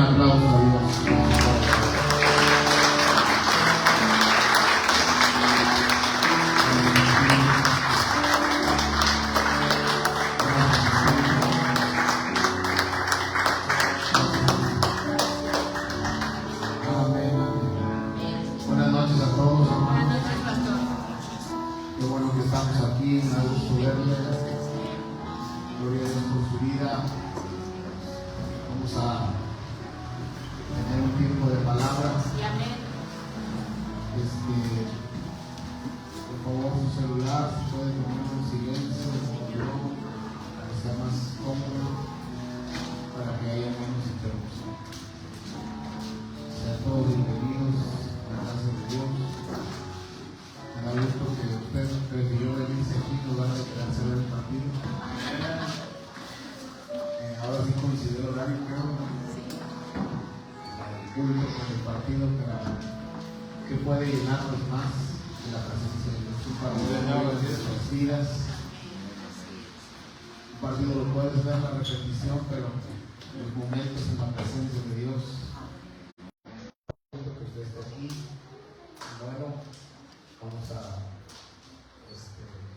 aplauso a Dios. Buenas noches a todos, hermanos. Qué bueno que estamos aquí, me da gusto verles. Gloria a Dios por su vida. Vamos a tener un tiempo de palabra. Por favor, su celular, si puede ponerlo en silencio, para que sea más cómodo, para que haya menos interrupción. Sean todos bienvenidos a la casa de Dios. Me da gusto que usted prefirió venirse aquí en lugar de quedarse a ver el partido. Ahora sí coincidió el horario, creo. El culto con el partido, pero que puede llenarnos más de la presencia de Dios. Un partido de nuestras vidas. Un partido lo puedes ver en la repetición, pero los momentos en la presencia de Dios. Que usted esté aquí. Bueno, vamos a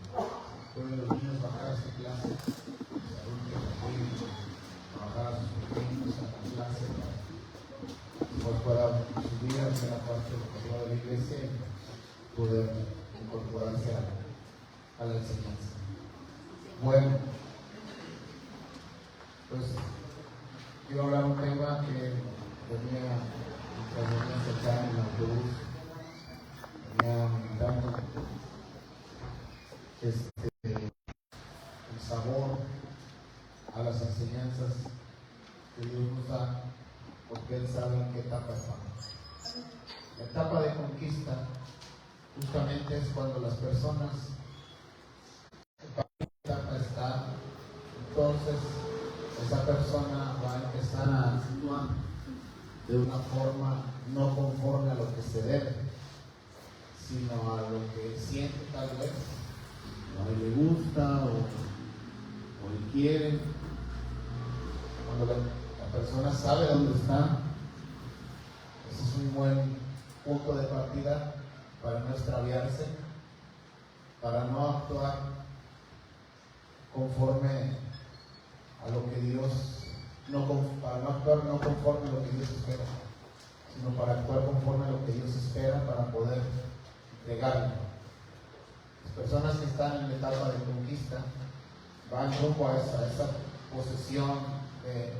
después de los niños bajar a esta clase, los adultos bajar a sus pequeños a la clase, después para subir hacia la parte educativa de la iglesia y poder incorporarse a la enseñanza. Bueno, pues quiero hablar un tema que venía mientras venía acercando en el autobús, venía meditando el sabor a las enseñanzas que Dios nos da, porque Él sabe en qué etapa estamos. La etapa de conquista justamente es cuando las personas en qué etapa están, entonces esa persona va a empezar a actuar de una forma no conforme a lo que se debe, sino a lo que siente tal vez, o a él le gusta, o él quiere. Cuando la persona sabe dónde está, ese es un buen punto de partida para no extraviarse, para no actuar conforme a lo que Dios, para no actuar no conforme a lo que Dios espera, sino para actuar conforme a lo que Dios espera para poder entregarlo. Las personas que están en la etapa de conquista van rumbo a esa posesión de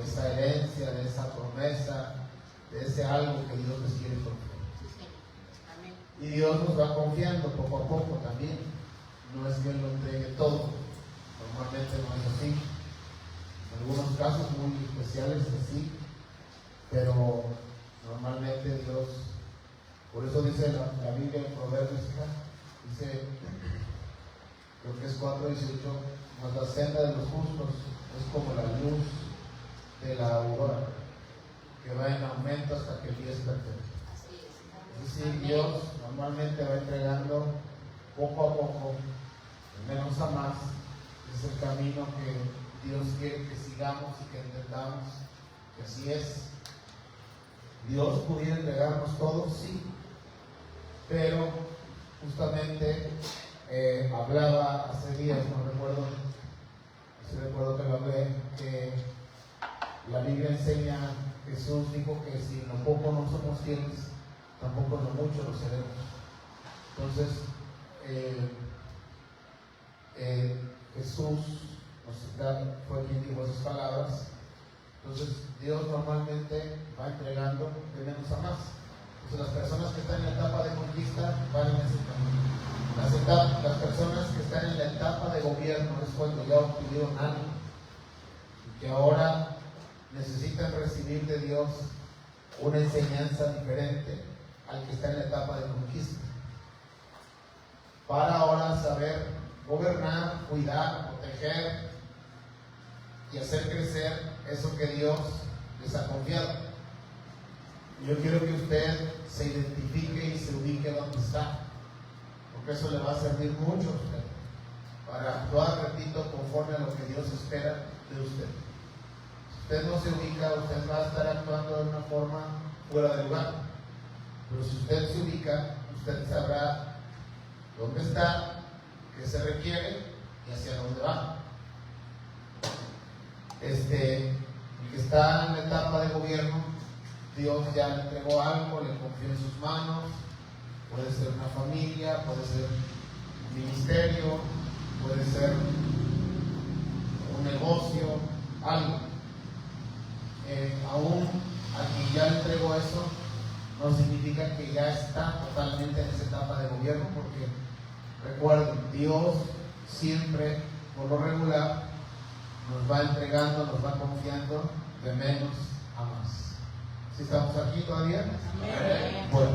esa herencia, de esa promesa, de ese algo que Dios les quiere confiar. Y Dios nos va confiando poco a poco también. No es que Él lo entregue todo, normalmente no es así. En algunos casos muy especiales sí, pero normalmente Dios, por eso dice la Biblia en Proverbios, dice, creo que es 4:18, mas la senda de los justos es como la luz de la aurora, que va en aumento hasta que el día es perfecto. Es decir, Dios normalmente va entregando poco a poco, de menos a más. Es el camino que Dios quiere que sigamos y que entendamos que así es. Dios pudiera entregarnos todo, sí, pero justamente hablaba hace días, no recuerdo que lo hablé, que la Biblia enseña, Jesús dijo que si en lo poco no somos fieles, tampoco en lo mucho lo seremos. Entonces, Jesús fue quien dijo esas palabras. Entonces, Dios normalmente va entregando de menos a más. Entonces, las personas que están en la etapa de conquista van en ese camino. Las personas que están en la etapa de gobierno es cuando ya obtuvieron algo y que ahora necesitan recibir de Dios una enseñanza diferente al que está en la etapa de conquista, para ahora saber gobernar, cuidar, proteger y hacer crecer eso que Dios les ha confiado. Yo quiero que usted se identifique y se ubique donde está, porque eso le va a servir mucho a usted para actuar, repito, conforme a lo que Dios espera de usted. usted no se ubica, usted va a estar actuando de una forma fuera de lugar. Pero si usted se ubica, usted sabrá dónde está, qué se requiere y hacia dónde va. El que está en la etapa de gobierno, Dios ya le entregó algo, le confió en sus manos. Puede ser una familia, puede ser un ministerio, puede ser un negocio, algo. Aún a quien ya le entregó eso, no significa que ya está totalmente en esa etapa de gobierno, porque recuerden, Dios siempre, por lo regular, nos va entregando, nos va confiando de menos a más. ¿Sí estamos aquí todavía? Amén. Bueno,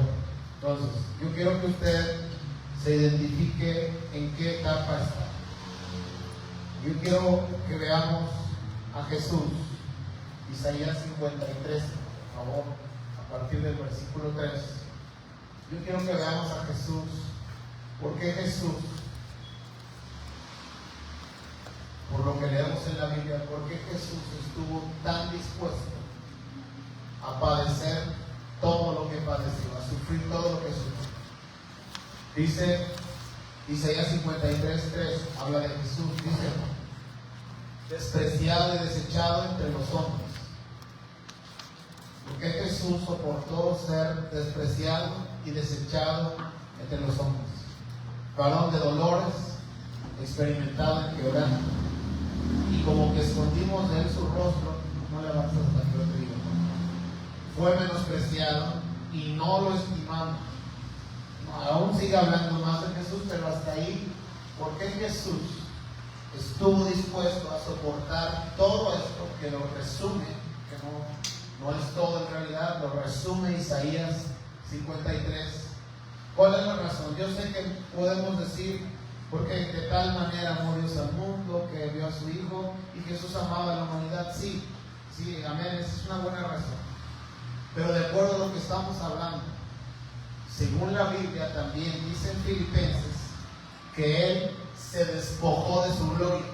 entonces, yo quiero que usted se identifique en qué etapa está. Yo quiero que veamos a Jesús. Isaías 53, por favor, a partir del versículo 3. Yo quiero que veamos a Jesús. ¿Por qué Jesús? Por lo que leemos en la Biblia, ¿por qué Jesús estuvo tan dispuesto a padecer todo lo que padeció, a sufrir todo lo que sufrió? Dice Isaías 53:3, habla de Jesús, dice: despreciado y desechado entre los hombres. ¿Por qué Jesús soportó ser despreciado y desechado entre los hombres? Varón de dolores, experimentado en quebranto, y como que escondimos de él su rostro. No le avanzas hasta que yo te diga. Fue menospreciado y no lo estimamos. Aún sigue hablando más de Jesús, pero hasta ahí. ¿Por qué Jesús estuvo dispuesto a soportar todo esto? Que lo resume, que no es todo en realidad, lo resume Isaías 53. ¿Cuál es la razón? Yo sé que podemos decir, porque de tal manera amó Dios al mundo, que dio a su Hijo, y Jesús amaba a la humanidad. Sí, amén, esa es una buena razón. Pero de acuerdo a lo que estamos hablando, según la Biblia también dice en Filipenses que Él se despojó de su gloria.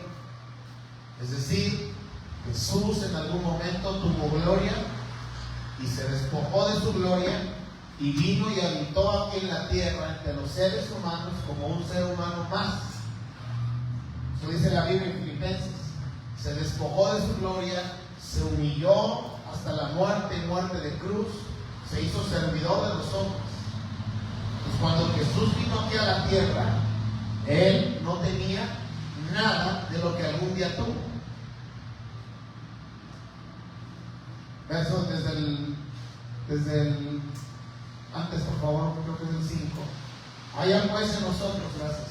Es decir, Jesús en algún momento tuvo gloria y se despojó de su gloria y vino y habitó aquí en la tierra entre los seres humanos como un ser humano más. Eso dice la Biblia en Filipenses. Se despojó de su gloria, se humilló hasta la muerte y muerte de cruz, se hizo servidor de los hombres. Pues cuando Jesús vino aquí a la tierra, Él no tenía nada de lo que algún día tuvo. Versos desde el antes, por favor, creo que es el 5. Haya pues en nosotros, gracias.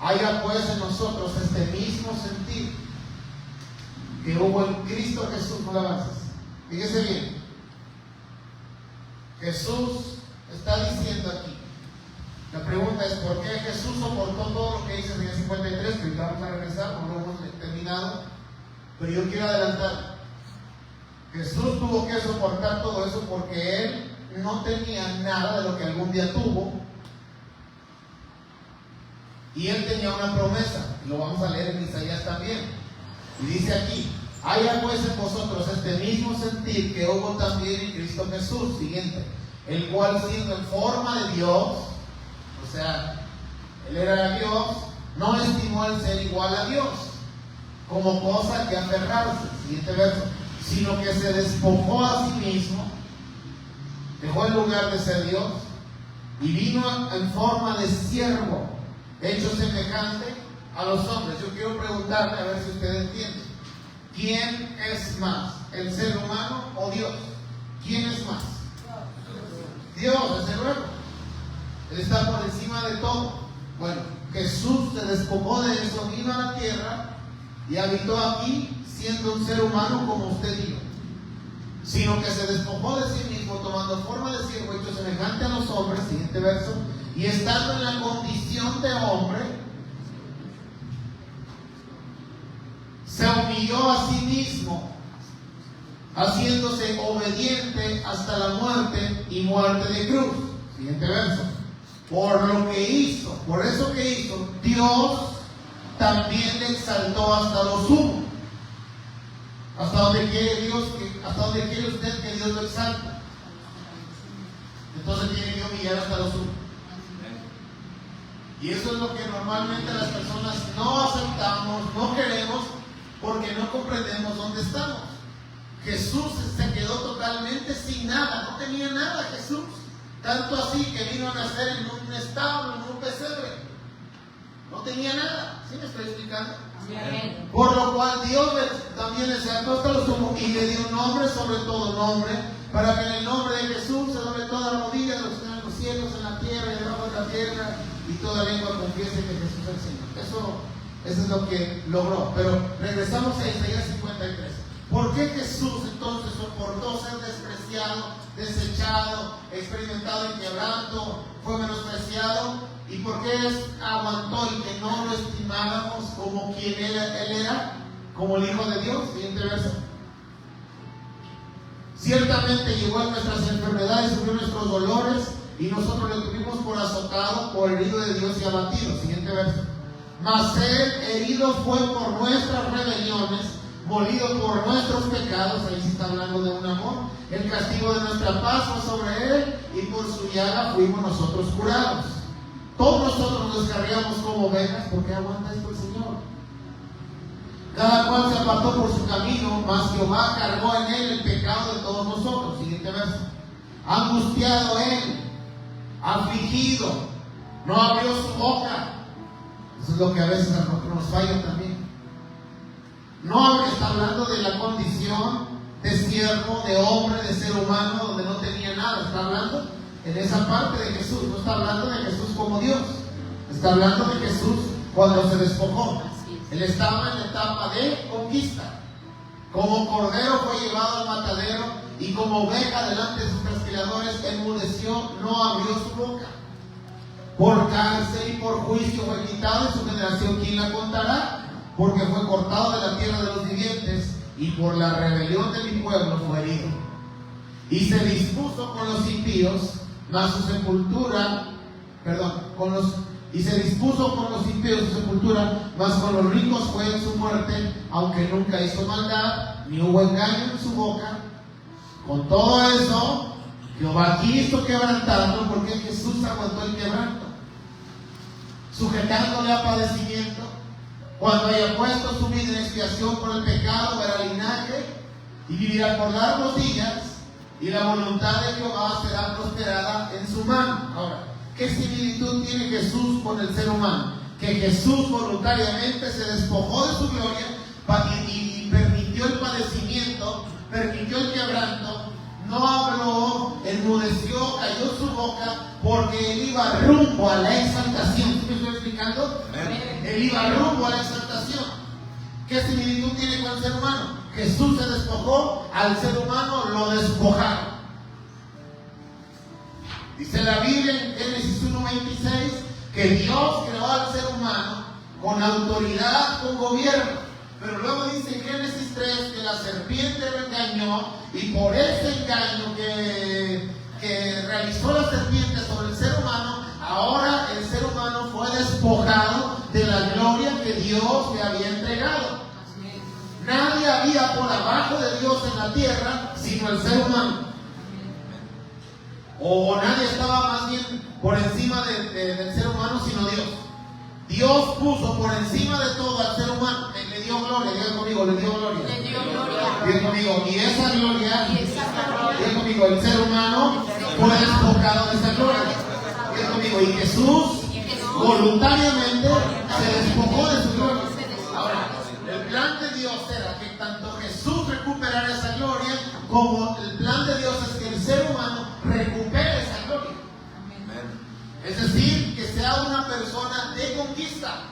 Haya pues en nosotros este mismo sentir que hubo en Cristo Jesús. No lo avances. Fíjese bien. Jesús está diciendo aquí. La pregunta es: ¿por qué Jesús soportó todo lo que dice en el 53? Que vamos a regresar, no lo hemos terminado. Pero yo quiero adelantar. Jesús tuvo que soportar todo eso porque Él no tenía nada de lo que algún día tuvo, y Él tenía una promesa, y lo vamos a leer en Isaías también, y dice aquí: haya pues en vosotros este mismo sentir que hubo también en Cristo Jesús, siguiente, el cual siendo en forma de Dios, o sea, Él era Dios, no estimó el ser igual a Dios como cosa que aferrarse, siguiente verso, sino que se despojó a sí mismo, dejó el lugar de ser Dios y vino en forma de siervo, hecho semejante a los hombres. Yo quiero preguntarle, a ver si usted entiende: ¿quién es más, el ser humano o Dios? ¿Quién es más? Dios, desde luego. Él está por encima de todo. Bueno, Jesús se despojó de eso, vino a la tierra y habitó aquí siendo un ser humano como usted y yo, sino que se despojó de sí mismo, tomando forma de siervo, hecho semejante a los hombres, siguiente verso, y estando en la condición de hombre, se humilló a sí mismo, haciéndose obediente hasta la muerte y muerte de cruz. Siguiente verso. Por lo que hizo, por eso que hizo, Dios también le exaltó hasta lo sumo. ¿Hasta dónde quiere usted que Dios lo exalte? Entonces tiene que humillar hasta lo sumo. Y eso es lo que normalmente las personas no aceptamos, no queremos, porque no comprendemos dónde estamos. Jesús se quedó totalmente sin nada, no tenía nada Jesús. Tanto así que vino a nacer en un establo, en un pesebre. No tenía nada. ¿Sí me estoy explicando? Amén. Por lo cual Dios también le sacó hasta lo sumo y le dio un nombre sobre todo nombre, para que en el nombre de Jesús se doble toda rodilla de los que están en los cielos, en la tierra y debajo de la tierra, y toda lengua confiese que Jesús es el Señor. Eso es lo que logró. Pero regresamos a Isaías 53. ¿Por qué Jesús entonces soportó ser despreciado, desechado, experimentado en quebranto, fue menospreciado? ¿Y por qué aguantó y que no lo estimáramos como quien él era, como el Hijo de Dios? Siguiente verso. Ciertamente llevó en nuestras enfermedades, sufrió nuestros dolores, y nosotros le tuvimos por azotado, por herido de Dios y abatido. Siguiente verso. Mas él herido fue por nuestras rebeliones, molido por nuestros pecados. Ahí sí está hablando de un amor. El castigo de nuestra paz fue sobre él, y por su llaga fuimos nosotros curados. Todos nosotros nos cargamos como ovejas. ¿Por qué aguanta esto el Señor? Cada cual se apartó por su camino, mas Jehová cargó en él el pecado de todos nosotros. Siguiente verso. Angustiado él, afligido, no abrió su boca. Eso es lo que a veces nos falla también. No está hablando de la condición de siervo, de hombre, de ser humano, donde no tenía nada. Está hablando en esa parte de Jesús. No está hablando de Jesús como Dios. Está hablando de Jesús cuando se despojó. Él estaba en la etapa de conquista. Como cordero fue llevado al matadero, y como oveja delante de sus trasquiladores enmudeció, no abrió su boca. Por cárcel y por juicio fue quitado, en su generación ¿quién la contará? Porque fue cortado de la tierra de los vivientes, y por la rebelión de mi pueblo fue herido. Y se dispuso con los impíos, mas su sepultura, y se dispuso con los impíos su sepultura, mas con los ricos fue en su muerte, aunque nunca hizo maldad, ni hubo engaño en su boca. Con todo eso, Jehová quiso quebrantarlo, porque Jesús aguantó el quebranto, sujetándole a padecimiento. Cuando haya puesto su vida en expiación por el pecado, verá linaje y vivirá por largos días, y la voluntad de Jehová será prosperada en su mano. Ahora, ¿qué similitud tiene Jesús con el ser humano? Que Jesús voluntariamente se despojó de su gloria y permitió el padecimiento, permitió el quebranto, no habló, enmudeció, cayó su boca, porque él iba rumbo a la exaltación. ¿Sí me estoy explicando? Él iba rumbo a la exaltación. ¿Qué similitud tiene con el ser humano? Jesús se despojó, al ser humano lo despojaron. Dice la Biblia en Génesis 1:26 que Dios creó al ser humano con autoridad, con gobierno. Pero luego dice en Génesis 3 que la serpiente lo engañó, y por ese engaño que realizó la serpiente sobre el ser humano, ahora el ser humano fue despojado de la gloria que Dios le había entregado. Nadie había por abajo de Dios en la tierra sino el ser humano. O nadie estaba más bien por encima del ser humano sino Dios. Dios puso por encima de todo al ser humano. Le dio gloria. Diga conmigo, le dio gloria. Le dio gloria. Diga conmigo, y esa gloria, diga conmigo, el ser humano fue despojado de esa gloria. Diga conmigo, y Jesús voluntariamente se despojó de su gloria. Ahora, el plan de Dios era que tanto Jesús recuperara esa gloria, como el plan de Dios es que el ser humano recupere esa gloria. Es decir, que sea una persona de conquista.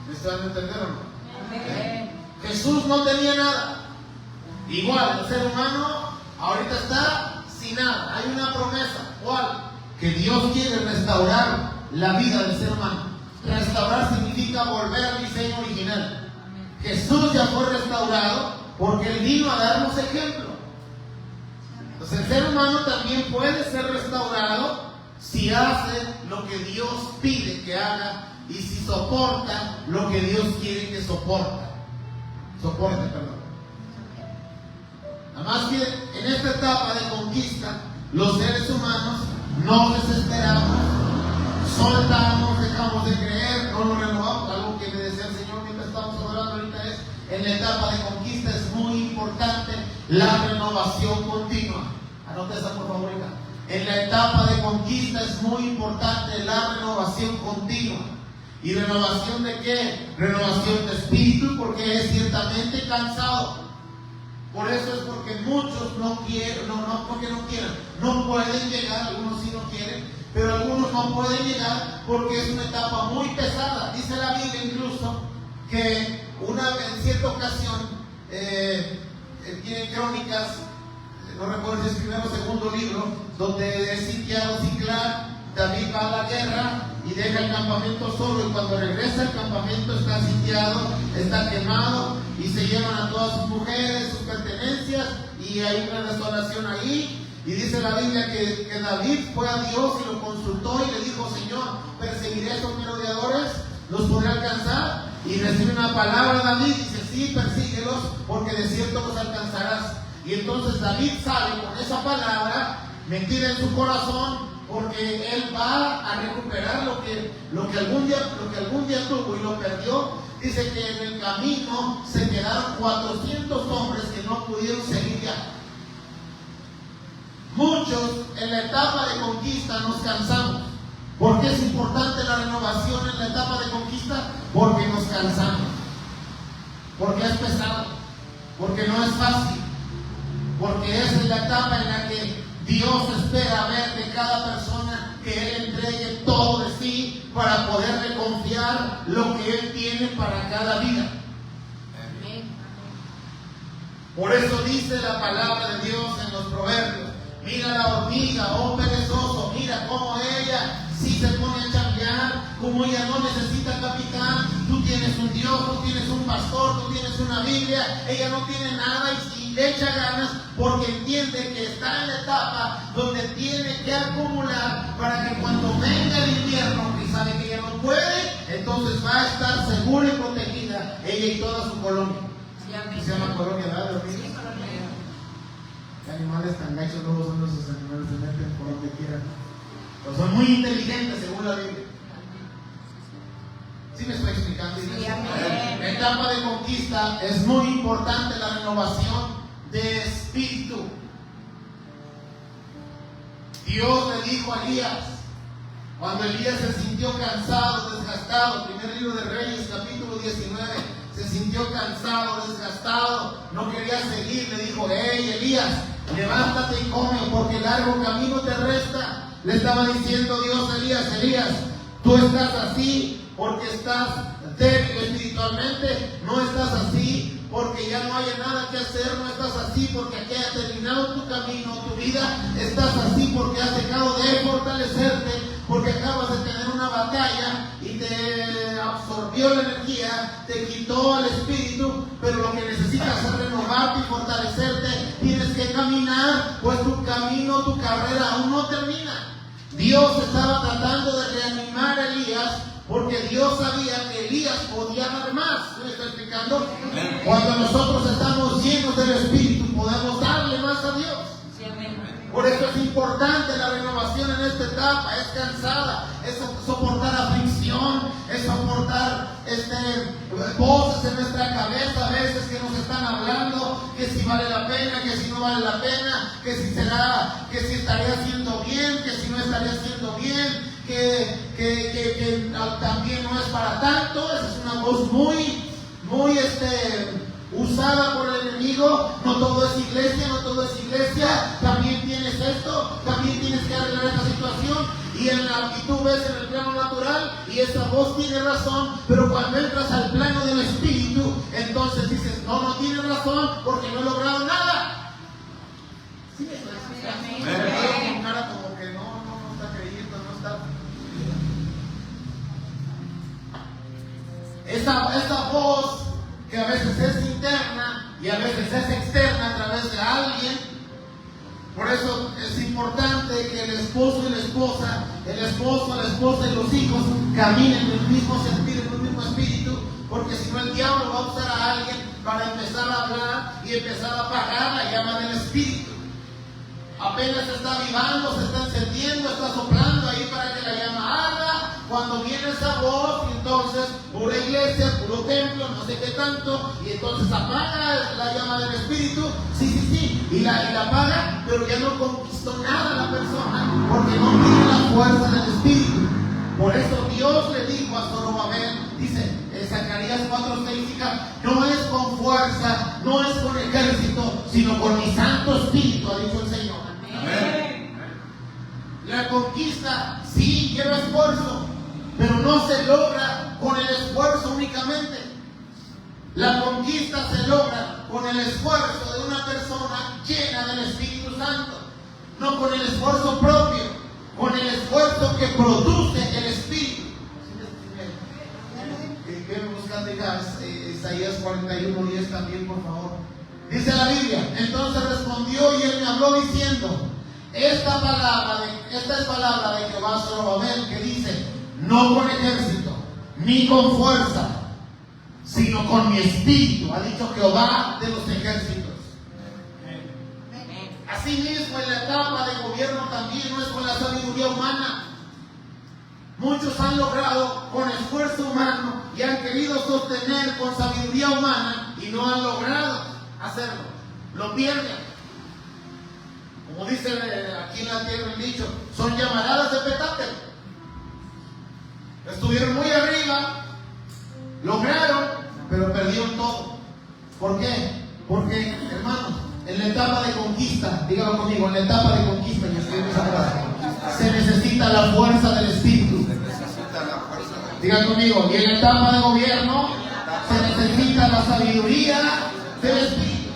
¿Me están entendiendo? Jesús no tenía nada. Igual, el ser humano ahorita está sin nada. Hay una promesa. ¿Cuál? Que Dios quiere restaurar la vida del ser humano. Restaurar significa volver al diseño original. Jesús ya fue restaurado porque Él vino a darnos ejemplo. Entonces el ser humano también puede ser restaurado si hace lo que Dios pide que haga, y si soporta lo que Dios quiere que soporte, perdón. Nada más que en esta etapa de conquista, los seres humanos no desesperamos, soltamos, dejamos de creer, no lo renovamos. Algo que me decía el Señor mientras estamos hablando ahorita es, en la etapa de conquista es muy importante la renovación continua. Anote esa por favor, hija. En la etapa de conquista es muy importante la renovación continua. ¿Y renovación de qué? Renovación de espíritu, porque es ciertamente cansado. Por eso es porque muchos no quieren, no porque no quieran, no pueden llegar, algunos sí no quieren, pero algunos no pueden llegar porque es una etapa muy pesada. Dice la Biblia incluso que en cierta ocasión, tiene Crónicas, no recuerdo si es primero o segundo libro, donde es sitiado Ciclán, David va a la guerra y deja el campamento solo, y cuando regresa el campamento está sitiado, está quemado, y se llevan a todas sus mujeres, sus pertenencias, y hay una desolación ahí. Y dice la Biblia que David fue a Dios y lo consultó y le dijo: Señor, ¿perseguiré a estos merodeadores? ¿Los podré alcanzar? Y recibe una palabra David, dice: sí, persíguelos, porque de cierto los alcanzarás. Y entonces David sabe con esa palabra, metida en su corazón, porque él va a recuperar lo que algún día tuvo y lo perdió. Dice que en el camino se quedaron 400 hombres que no pudieron seguir ya. Muchos en la etapa de conquista nos cansamos. ¿Por qué es importante la renovación en la etapa de conquista? Porque nos cansamos. Porque es pesado. Porque no es fácil. Porque es la etapa en la que Dios espera ver de cada persona que Él entregue todo de sí para poderle confiar lo que Él tiene para cada vida. Por eso dice la palabra de Dios en los Proverbios: mira la hormiga, oh perezoso, mira cómo ella sí se pone a chambear, como ella no necesita capitán. Tú tienes un Dios, tú tienes un pastor, tú tienes una Biblia. Ella no tiene nada y le echa ganas porque entiende que está en la etapa donde tiene que acumular para que cuando venga el invierno, y sabe que ella no puede, entonces va a estar segura y protegida ella y toda su colonia. Se llama colonia, ¿verdad? ¿Qué animales tan gachos luego son esos animales? Se meten por donde quieran. Pero son muy inteligentes según la Biblia. ¿Sí me estoy explicando? Sí, en la etapa de conquista es muy importante la renovación de espíritu. Dios le dijo a Elías, cuando Elías se sintió cansado, desgastado, primer libro de Reyes, capítulo 19, se sintió cansado, desgastado, no quería seguir, le dijo: hey Elías, levántate y come, porque largo camino te resta. Le estaba diciendo Dios a Elías: Elías, tú estás así porque estás débil espiritualmente, no estás así porque ya no hay nada que hacer, no estás así porque aquí ha terminado tu camino, tu vida, estás así porque has dejado de fortalecerte, porque acabas de tener una batalla y te absorbió la energía, te quitó el espíritu, pero lo que necesitas es renovarte y fortalecerte. Tienes que caminar, pues tu camino, tu carrera aún no termina. Dios estaba tratando de reanimar a Elías, porque Dios sabía que Elías podía dar más. ¿Me estoy explicando? Cuando nosotros estamos llenos del Espíritu, podemos darle más a Dios. Por eso es importante la renovación en esta etapa. Es cansada, es soportar aflicción, es soportar voces en nuestra cabeza a veces que nos están hablando, que si vale la pena, que si no vale la pena, que si estaría haciendo bien, que si no estaría haciendo bien, que también no es para tanto. Esa es una voz muy usada por el enemigo. No todo es iglesia, no todo es iglesia. También tienes esto, también tienes que arreglar esta situación. Y tú ves en el plano natural y esa voz tiene razón, pero cuando entras al plano del espíritu, entonces dices: no tiene razón porque no he logrado nada. ¿Sí me estoy explicando? Con cara como que no está creyendo, no está. Esa voz que a veces es interna y a veces es externa a través de alguien. Por eso es importante que el esposo, la esposa y los hijos caminen en el mismo sentir, porque si no el diablo va a usar a alguien para empezar a hablar y empezar a apagar la llama del Espíritu. Apenas se está avivando, se está encendiendo, está soplando ahí para que la llama arda. Cuando viene esa voz, y entonces pura iglesia, puro templo, no sé qué tanto, y entonces apaga la llama del Espíritu, sí, y la apaga, pero ya no conquistó nada la persona, porque no tiene la fuerza del Espíritu. Por eso Dios le dijo a Zorobabel, dice en Zacarías 4:6, hija, no es con fuerza, no es con ejército, sino con mi Santo Espíritu, ha dicho el Señor. Amén. La conquista sí lleva esfuerzo, pero no se logra con el esfuerzo únicamente. La conquista se logra con el esfuerzo de una persona llena del Espíritu Santo, no con el esfuerzo propio, con el esfuerzo que produce el Espíritu. Quiero buscar Isaías 41:10 también, por favor. Dice la Biblia: entonces respondió y él me habló diciendo, esta es palabra de Jehová Zorobabel, que dice, no con ejército, ni con fuerza, sino con mi espíritu, ha dicho Jehová de los ejércitos. Asimismo, en la etapa de gobierno también no es con la sabiduría humana. Muchos han logrado con esfuerzo humano y han querido sostener con sabiduría humana y no han logrado hacerlo. Lo pierden. Como dice aquí en la tierra el dicho, son llamaradas de petate. Estuvieron muy arriba, lograron, pero perdieron todo. ¿Por qué? Porque, hermanos, en la etapa de conquista, dígalo conmigo, en la etapa de conquista, se necesita la fuerza del Espíritu. Digan conmigo, y en la etapa de gobierno se necesita la sabiduría del Espíritu.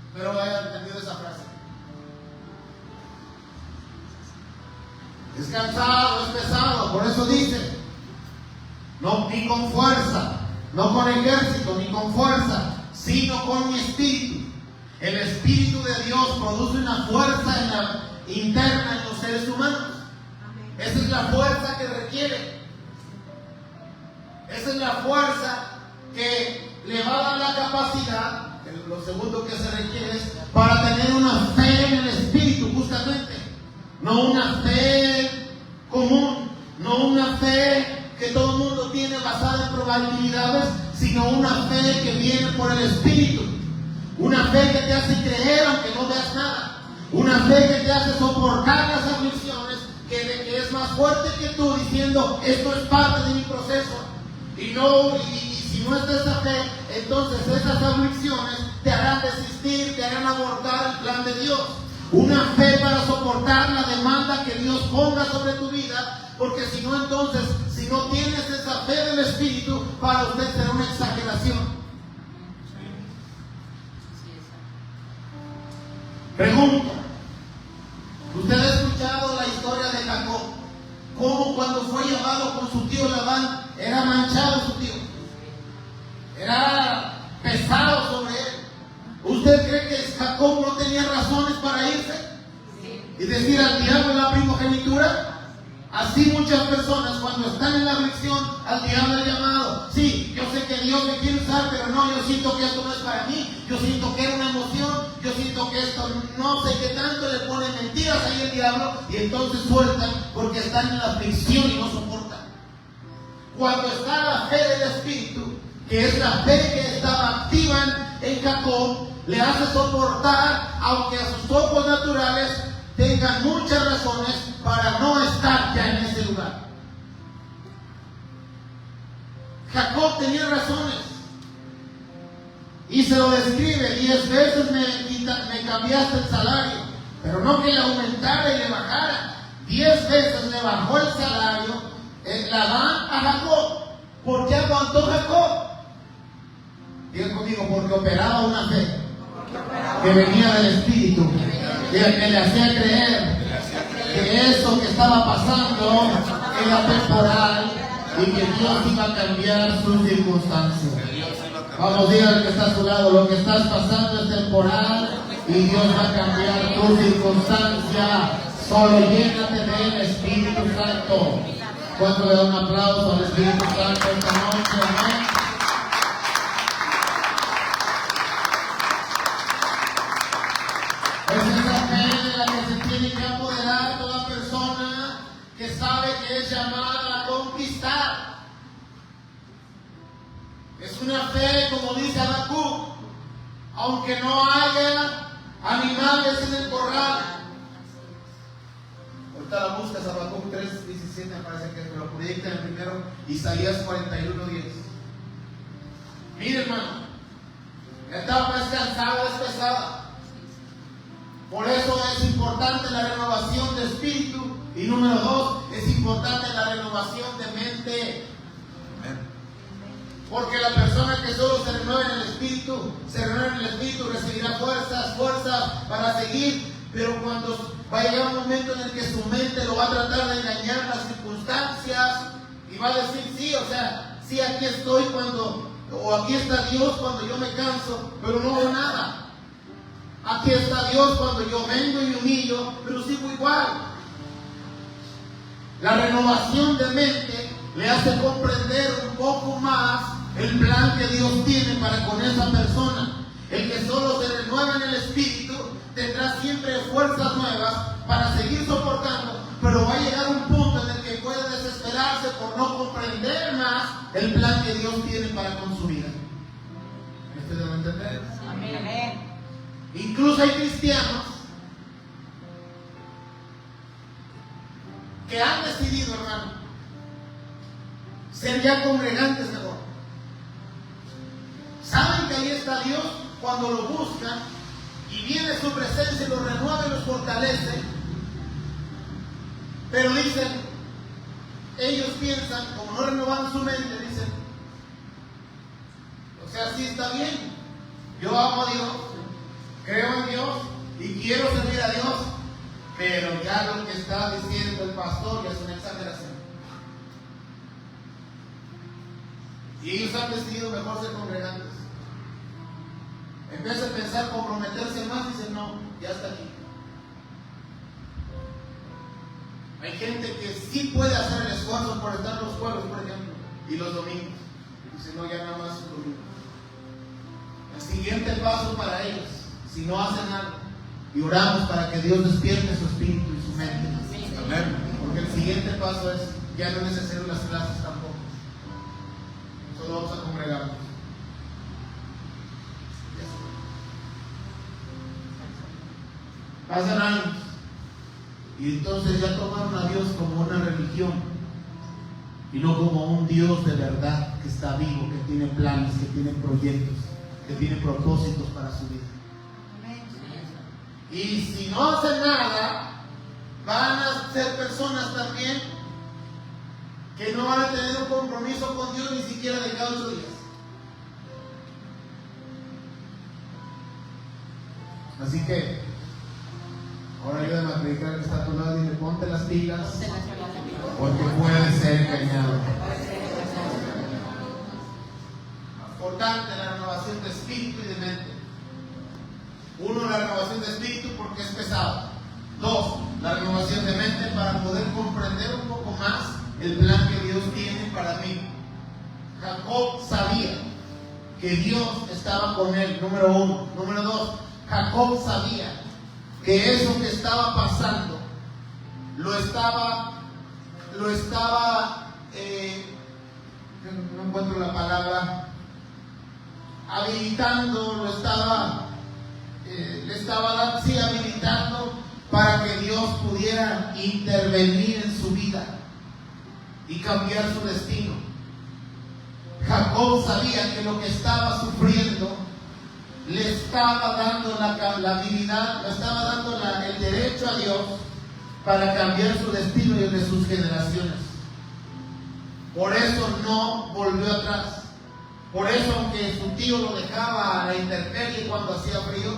Espero que hayan entendido esa frase. Es cansado, es pesado, por eso dice, no, ni con fuerza, no con ejército, ni con fuerza, sino con mi espíritu. El Espíritu de Dios produce una fuerza interna en los seres humanos. Esa es la fuerza que requiere. Esa es la fuerza que le va a dar la capacidad. Lo segundo que se requiere es para tener una fe en el Espíritu, justamente. No una fe común, no una fe que todo el mundo tiene basada en probabilidades, sino una fe que viene por el Espíritu. Una fe que te hace creer aunque no veas nada. Una fe que te hace soportar las aflicciones, que es más fuerte que tú, diciendo, esto es parte de mi proceso. Y si no está esa fe, entonces esas aflicciones te harán desistir, te harán abortar el plan de Dios. Una fe para soportar la demanda que Dios ponga sobre tu vida, porque si no, entonces, si no tienes esa fe del Espíritu, para usted será una exageración. Pregunto, ¿usted ha escuchado la historia de Jacob? Cómo cuando fue llevado con su tío Labán, era manchado su tío, era pesado sobre él. ¿Usted cree que Jacob no tenía razones para irse y decir al diablo la primogenitura? Así muchas personas cuando están en la aflicción, al diablo el llamado. Sí, yo sé que Dios me quiere usar, pero no, yo siento que esto no es para mí. Yo siento que era una emoción, yo siento que esto no sé qué tanto, le ponen mentiras ahí el diablo y entonces sueltan porque están en la aflicción y no soportan. Cuando está la fe del Espíritu, que es la fe que estaba activa en Jacob, le hace soportar, aunque a sus ojos naturales tengan muchas razones para no estar ya en ese lugar. Jacob tenía razones y se lo describe: 10 veces me cambiaste el salario, pero no que le aumentara y le bajara. 10 veces le bajó el salario Labán a Jacob. ¿Por qué aguantó Jacob? Diga conmigo, porque operaba una fe que venía del Espíritu, que le hacía creer que eso que estaba pasando era temporal y que Dios iba a cambiar sus circunstancias. Vamos, diga al que está a su lado, lo que estás pasando es temporal y Dios va a cambiar tu circunstancia. Solo llénate del Espíritu Santo. ¿Cuánto le da un aplauso al Espíritu Santo esta noche? Amén. Es esa fe de la que se tiene que apoderar toda persona que sabe que es llamada a conquistar. Es una fe, como dice Habacuc, aunque no haya animales en el corral. Ahorita la buscas, Habacuc 3:17, me parece que me lo proyecta en el primero, Isaías 41:10. Mire, hermano, la etapa es cansada, es pesada. Por eso es importante la renovación de espíritu. Y número 2, es importante la renovación de mente. Porque la persona que solo se renueva en el espíritu, recibirá fuerzas para seguir. Pero cuando va a llegar un momento en el que su mente lo va a tratar de engañar las circunstancias y va a decir, sí, aquí estoy o aquí está Dios cuando yo me canso, pero no hago nada. Aquí está Dios cuando yo vengo y me humillo, pero sigo igual. La renovación de mente le hace comprender un poco más el plan que Dios tiene para con esa persona. El que solo se renueva en el espíritu tendrá siempre fuerzas nuevas para seguir soportando, pero va a llegar un punto en el que puede desesperarse por no comprender más el plan que Dios tiene para con su vida. ¿Ustedes deben entender? Amén. Incluso hay cristianos que han decidido, hermano, ser ya congregantes mejor. Saben que ahí está Dios cuando lo buscan y viene su presencia y los renueva y los fortalece. Pero dicen, ellos piensan, como no renovan su mente, dicen, sí está bien, yo amo a Dios, creo en Dios y quiero servir a Dios, pero ya lo que está diciendo el pastor ya es una exageración. Y ellos han decidido mejor ser congregantes. En vez de pensar comprometerse más, dicen no, ya está aquí. Hay gente que sí puede hacer el esfuerzo por estar los jueves, por ejemplo, y los domingos. Dice no, ya nada más el domingo. El siguiente paso para ellos, si no hacen algo, y oramos para que Dios despierte su espíritu y su mente. Amén. Porque el siguiente paso es, ya no es necesario las clases tampoco. Solo vamos a congregarnos. Pasan años y entonces ya tomaron a Dios como una religión y no como un Dios de verdad que está vivo, que tiene planes, que tiene proyectos, que tiene propósitos para su vida. Y si no hacen nada, van a ser personas también que no van a tener un compromiso con Dios ni siquiera de cada 8 días. Así que ahora ayúdame a predicar que está a tu lado y dile, ponte las pilas, porque puedes ser engañado. Importante la renovación de espíritu y de mente. 1, la renovación de espíritu porque es pesado. 2, la renovación de mente para poder comprender un poco más el plan que Dios tiene para mí. Jacob sabía que Dios estaba con él, número 1. Número 2, Jacob sabía que eso que estaba pasando lo estaba no encuentro la palabra, habilitando, le estaba habilitando para que Dios pudiera intervenir en su vida y cambiar su destino. Jacob sabía que lo que estaba sufriendo le estaba dando la habilidad, le estaba dando el derecho a Dios para cambiar su destino y el de sus generaciones. Por eso no volvió atrás. Por eso, aunque su tío lo dejaba a la intemperie cuando hacía frío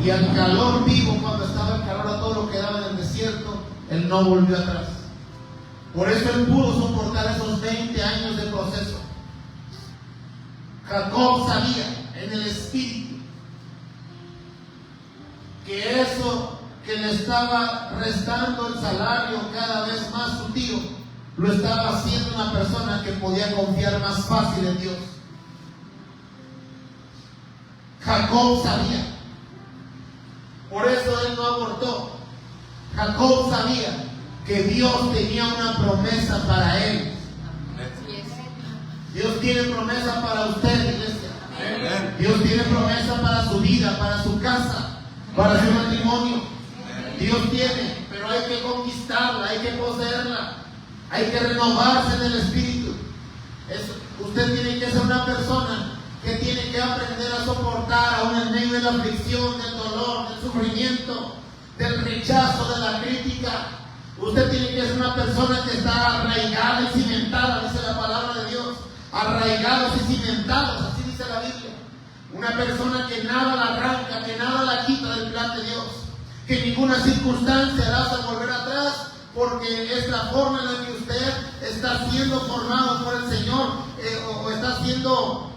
y al calor vivo cuando estaba el calor a todo lo que daba en el desierto, él no volvió atrás. Por eso él pudo soportar esos 20 años de proceso. Jacob sabía en el espíritu que eso que le estaba restando el salario cada vez más su tío lo estaba haciendo una persona que podía confiar más fácil en Dios. Jacob sabía. Por eso él no abortó. Jacob sabía que Dios tenía una promesa para él. Dios tiene promesa para usted, iglesia. Dios tiene promesa para su vida, para su casa, para su matrimonio. Dios tiene, pero hay que conquistarla, hay que poseerla, hay que renovarse en el espíritu. Usted tiene que ser una persona que tiene que aprender a soportar aún en medio de la aflicción, del dolor, del sufrimiento, del rechazo, de la crítica. Usted tiene que ser una persona que está arraigada y cimentada, dice la palabra de Dios. Arraigados y cimentados, así dice la Biblia. Una persona que nada la arranca, que nada la quita del plan de Dios, que ninguna circunstancia la hace volver atrás, porque es la forma en la que usted está siendo formado por el Señor, o está siendo,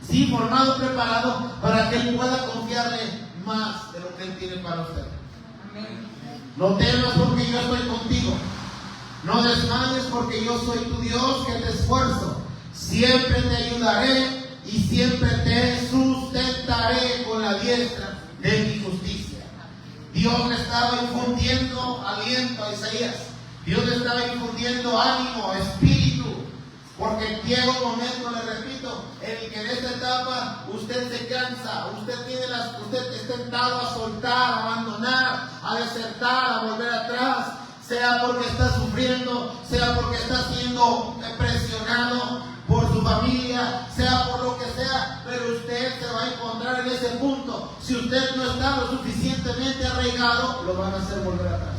sí, formado, preparado para que Él pueda confiarle más de lo que Él tiene para usted. Amén. No temas porque yo estoy contigo. No desmayes porque yo soy tu Dios que te esfuerzo. Siempre te ayudaré y siempre te sustentaré con la diestra de mi justicia. Dios le estaba infundiendo aliento a Isaías. Dios le estaba infundiendo ánimo, espíritu. Porque llega un momento, le repito, en el que en esta etapa usted se cansa, usted es tentado a soltar, a abandonar, a desertar, a volver atrás, sea porque está sufriendo, sea porque está siendo presionado por su familia, sea por lo que sea, pero usted se va a encontrar en ese punto. Si usted no está lo suficientemente arraigado, lo van a hacer volver atrás.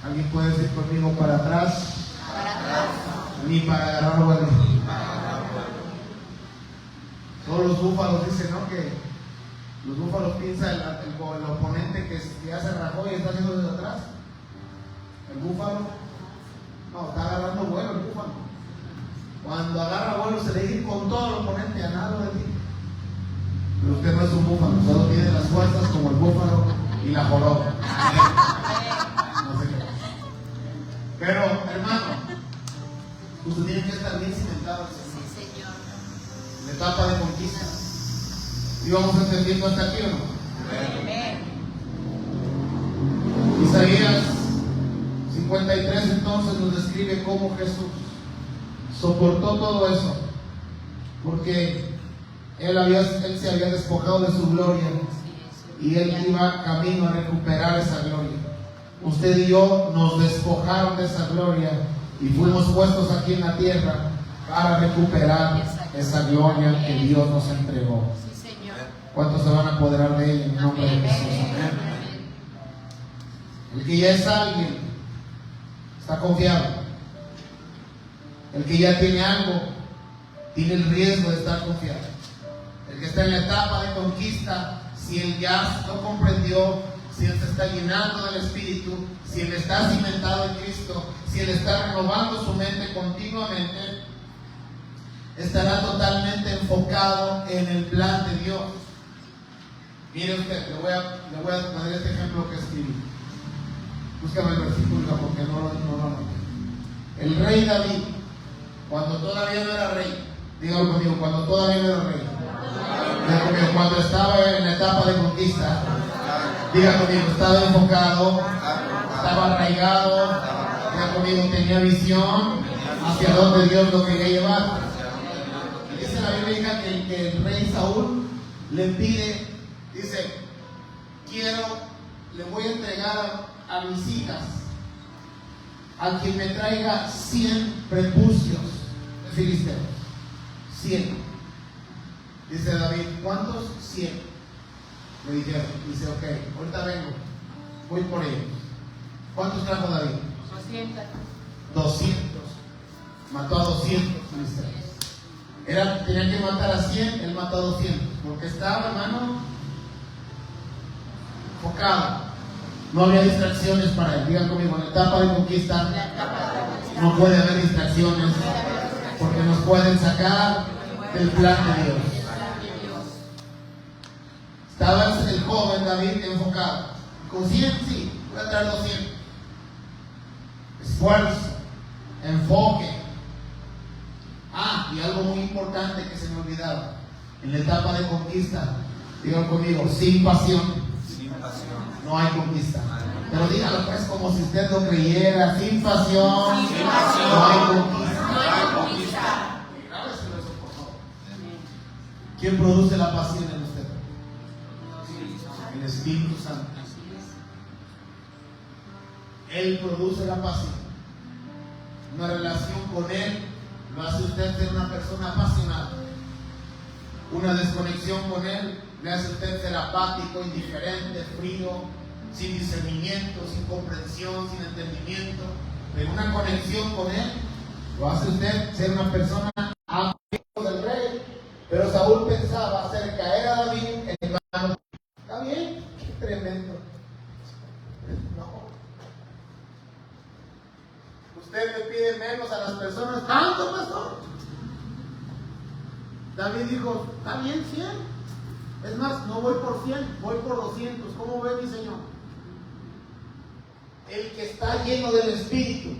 ¿Alguien puede decir conmigo para atrás? Para atrás. Ni para agarrar vuelo. Todos los búfalos dicen, ¿no? Que los búfalos piensan el oponente que ya se rajó y está haciendo desde atrás. El búfalo, no, está agarrando vuelo el búfalo. Cuando agarra vuelo se le dice con todo el oponente a nada de ti. Pero usted no es un búfalo, solo tiene las fuerzas como el búfalo y la joroba. No sé qué. Pero, hermano, usted tiene que estar bien cimentado en la etapa de conquista. ¿Y vamos entendiendo hasta aquí o no? Amén. Isaías 53 entonces nos describe cómo Jesús soportó todo eso, porque él se había despojado de su gloria y él iba camino a recuperar esa gloria. Usted y yo nos despojaron de esa gloria y fuimos puestos aquí en la tierra para recuperar esa gloria que Dios nos entregó. ¿Cuántos se van a apoderar de ella en el nombre de Jesús? Amén. El que ya es alguien está confiado. El que ya tiene algo tiene el riesgo de estar confiado. El que está en la etapa de conquista, si él ya lo comprendió, si él se está llenando del Espíritu, si él está cimentado en Cristo, si él está renovando su mente continuamente, estará totalmente enfocado en el plan de Dios. Mire usted, le voy a poner este ejemplo que escribí. Búscame el versículo porque no lo anoté. El rey David, cuando todavía no era rey, dígalo conmigo, cuando todavía no era rey, diga conmigo, cuando estaba en la etapa de conquista, diga conmigo, estaba enfocado, estaba arraigado, diga conmigo, tenía visión hacia donde Dios lo quería llevar. Dice la Biblia que el rey Saúl le pide, dice, le voy a entregar a mis hijas a quien me traiga 100 prepucios de filisteos. 100. Dice David, ¿cuántos? 100. Le dijeron, dice, ok, ahorita vengo, voy por ellos. ¿Cuántos trajo David? 200. Mató a 200 filisteos. Tenía que matar a 100, él mató a 200, porque estaba, hermano, enfocado. No había distracciones para él. Digan conmigo, en la etapa de conquista no puede haber distracciones, porque nos pueden sacar del plan de Dios. Estaba el joven David enfocado. Con 100, sí, voy a traer 200. esfuerzo, enfoque. Y algo muy importante que se me olvidaba. En la etapa de conquista, digan conmigo, sin pasión, no hay conquista. Pero díganlo pues como si usted lo creyera, sin pasión, no hay conquista. Grábeselo eso, por favor. ¿Quién produce la pasión en usted? El Espíritu Santo. Él produce la pasión. Una relación con Él lo hace usted ser una persona apasionada. Una desconexión con Él le hace usted ser apático, indiferente, frío, sin discernimiento, sin comprensión, sin entendimiento. Pero una conexión con Él lo hace usted ser una persona amigo del rey. Pero Saúl pensaba hacer caer a David en manos. ¿Está bien? Qué tremendo. No. Usted le pide menos a las personas. ¿Tanto, pastor? David dijo, está bien, 100. Es más, no voy por 100, voy por 200. ¿Cómo ve mi Señor? El que está lleno del Espíritu,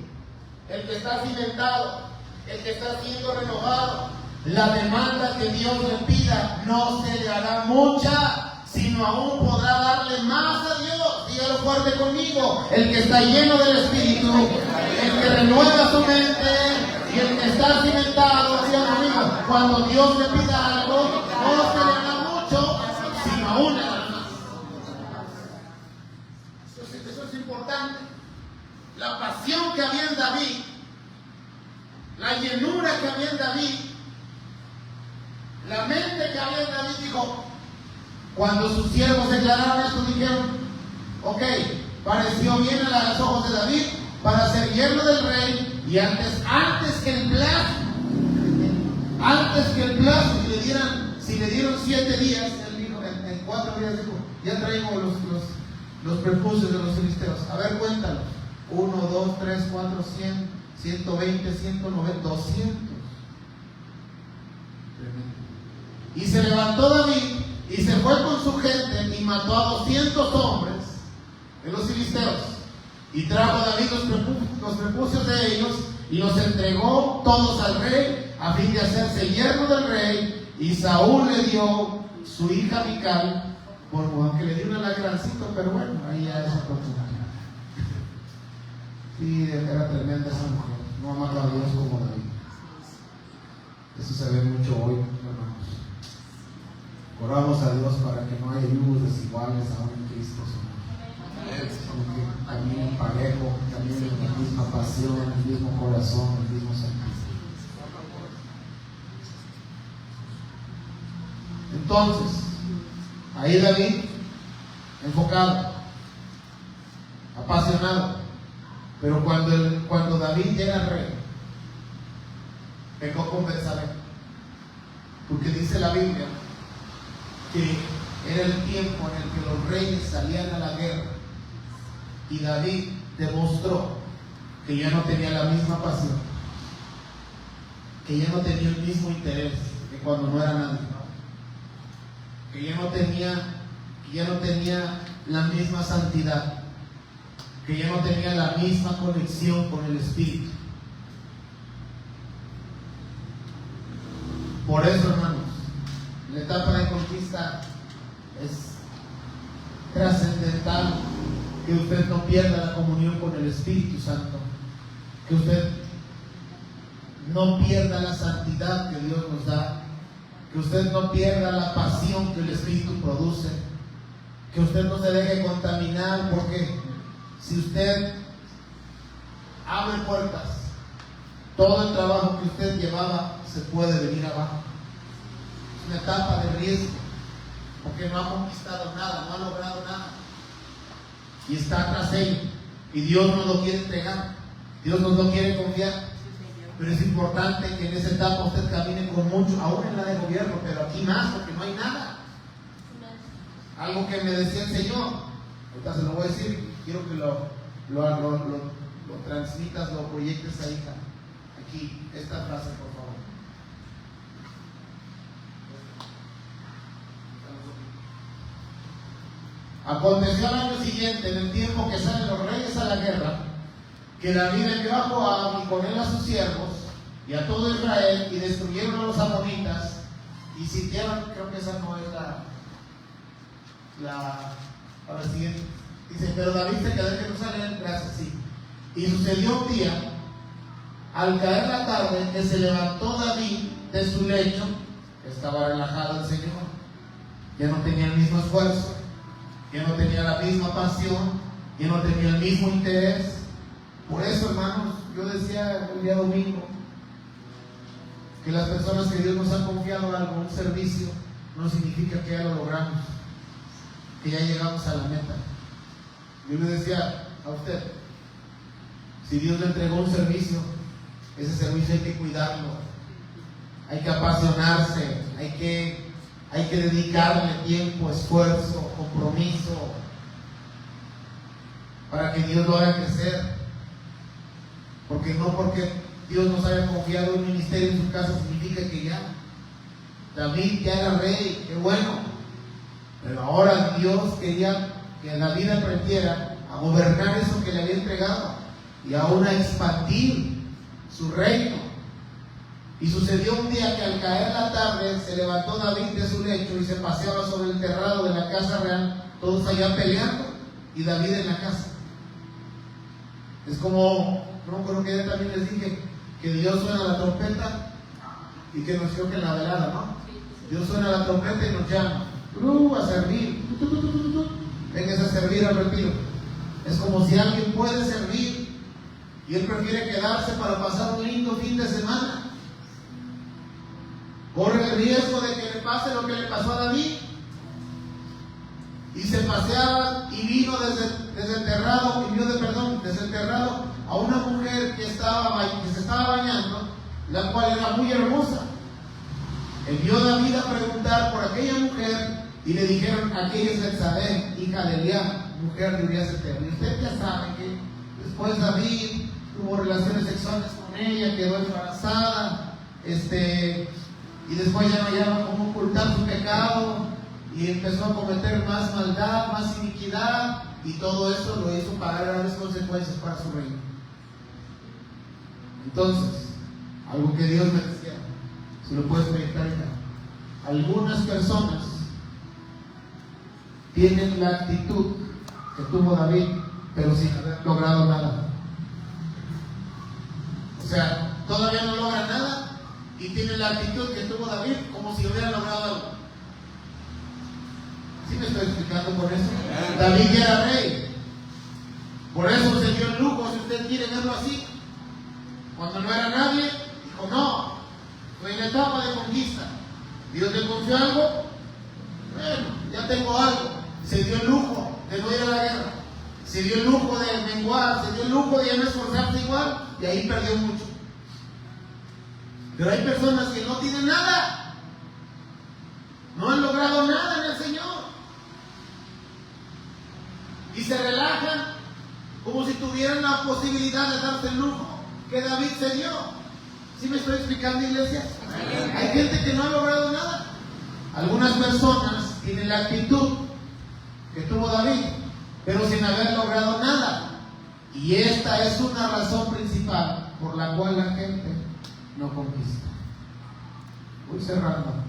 el que está cimentado, el que está siendo renovado, la demanda que Dios le pida no se le hará mucha, sino aún podrá darle más a Dios. Dígalo fuerte conmigo. El que está lleno del Espíritu, el que renueva su mente y el que está cimentado, dígalo conmigo, cuando Dios le pida algo, no se le hará mucho, sino aún le dará más. Eso es importante. La pasión que había en David, la llenura que había en David, la mente que había en David, dijo, cuando sus siervos declararon esto, dijeron, ok, pareció bien a los ojos de David para ser yerno del rey, y antes que el plazo, si le dieron 7 días, él dijo, en 4 días dijo, ya traigo los prepucios de los filisteos. A ver, cuéntalos. 1, 2, 3, 4, 100, 120, 190, 200. Y se levantó David y se fue con su gente y mató a 200 hombres de los filisteos. Y trajo a David los prepucios de ellos y los entregó todos al rey a fin de hacerse yerno del rey. Y Saúl le dio su hija Mical, aunque le dio un alagrancito, pero bueno, ahí ya es otro punto. Sí, era tremenda esa mujer. No amaba a Dios como David. Eso se ve mucho hoy, hermanos. Oramos a Dios para que no haya yugos desiguales aún en Cristo, Señor. Que caminen parejo, que caminen en la misma pasión, el mismo corazón, el mismo sentido. Entonces, ahí David, enfocado, apasionado. Pero cuando David llega al rey, pecó con Betsabé. Porque dice la Biblia que era el tiempo en el que los reyes salían a la guerra. Y David demostró que ya no tenía la misma pasión, que ya no tenía el mismo interés que cuando no era nadie, que ya no tenía la misma santidad, que ya no tenía la misma conexión con el Espíritu. Por eso, hermanos, la etapa de conquista es trascendental, que usted no pierda la comunión con el Espíritu Santo, que usted no pierda la santidad que Dios nos da, que usted no pierda la pasión que el Espíritu produce, que usted no se deje contaminar, porque si usted abre puertas, todo el trabajo que usted llevaba se puede venir abajo. Es una etapa de riesgo, porque no ha conquistado nada, no ha logrado nada, y está tras ello, y Dios nos lo quiere entregar, Dios nos lo quiere confiar. Pero es importante que en esa etapa usted camine con mucho, aún en la de gobierno, pero aquí más, porque no hay nada. Algo que me decía el Señor, ahorita se lo voy a decir, quiero que lo transmitas, lo proyectes ahí, aquí, esta frase, por favor. Aconteció al año siguiente, en el tiempo que salen los reyes a la guerra, que David envió a Joab y con él a sus siervos y a todo Israel y destruyeron a los amonitas y sitiaron. Creo que esa no es la siguiente. Dice, pero David se quedó en Jerusalén, gracias, sí. Y sucedió un día, al caer la tarde, que se levantó David de su lecho, estaba relajado el Señor, ya no tenía el mismo esfuerzo, ya no tenía la misma pasión, ya no tenía el mismo interés. Por eso, hermanos, yo decía el día domingo que las personas que Dios nos ha confiado algo, un servicio, no significa que ya lo logramos, que ya llegamos a la meta. Yo le decía a usted, si Dios le entregó un servicio, ese servicio hay que cuidarlo, hay que apasionarse, hay que dedicarle tiempo, esfuerzo, compromiso, para que Dios lo haga crecer. Porque no porque Dios nos haya confiado un ministerio en su casa significa que ya David ya era rey, qué bueno, pero ahora Dios quería que David aprendiera a gobernar eso que le había entregado y aún a expandir su reino. Y sucedió un día que al caer la tarde se levantó David de su lecho y se paseaba sobre el terrado de la casa real, todos allá peleando y David en la casa. Es como, no creo que yo también les dije que Dios suena la trompeta y que nos toque la velada, ¿no? Dios suena la trompeta y nos llama a servir. Vengas a servir al retiro. Es como si alguien puede servir y él prefiere quedarse para pasar un lindo fin de semana. Corre el riesgo de que le pase lo que le pasó a David. Y se paseaba y vino desenterrado a una mujer que se estaba bañando, la cual era muy hermosa. Envió David a preguntar por aquella mujer y le dijeron, aquella es Betsabé, hija de Eliab, mujer de Urías Eteo. Y usted ya sabe que después David tuvo relaciones sexuales con ella, quedó embarazada, y después ya no hallaba cómo ocultar su pecado y empezó a cometer más maldad, más iniquidad, y todo eso lo hizo pagar grandes consecuencias para su reino. Entonces, algo que Dios me decía, si lo puedes meditar acá, algunas personas tienen la actitud que tuvo David, pero sin haber logrado nada. O sea, todavía no logra nada y tienen la actitud que tuvo David como si hubiera logrado algo. ¿Sí me estoy explicando por eso? David ya era rey. Por eso se dio el lujo, si usted quiere verlo así. Cuando no era nadie, dijo no. Fue en la etapa de conquista. Dios le confió algo. Bueno, ya tengo algo. Se dio el lujo de no ir a la guerra. Se dio el lujo de menguar. Se dio el lujo de ya no esforzarse igual. Y ahí perdió mucho. Pero hay personas que no tienen nada. No han logrado nada en el Señor. Y se relajan como si tuvieran la posibilidad de darse el lujo que David se dio. ¿Sí me estoy explicando, iglesia? Hay gente que no ha logrado nada. Algunas personas tienen la actitud que tuvo David, pero sin haber logrado nada. Y esta es una razón principal por la cual la gente no conquista. Voy cerrando.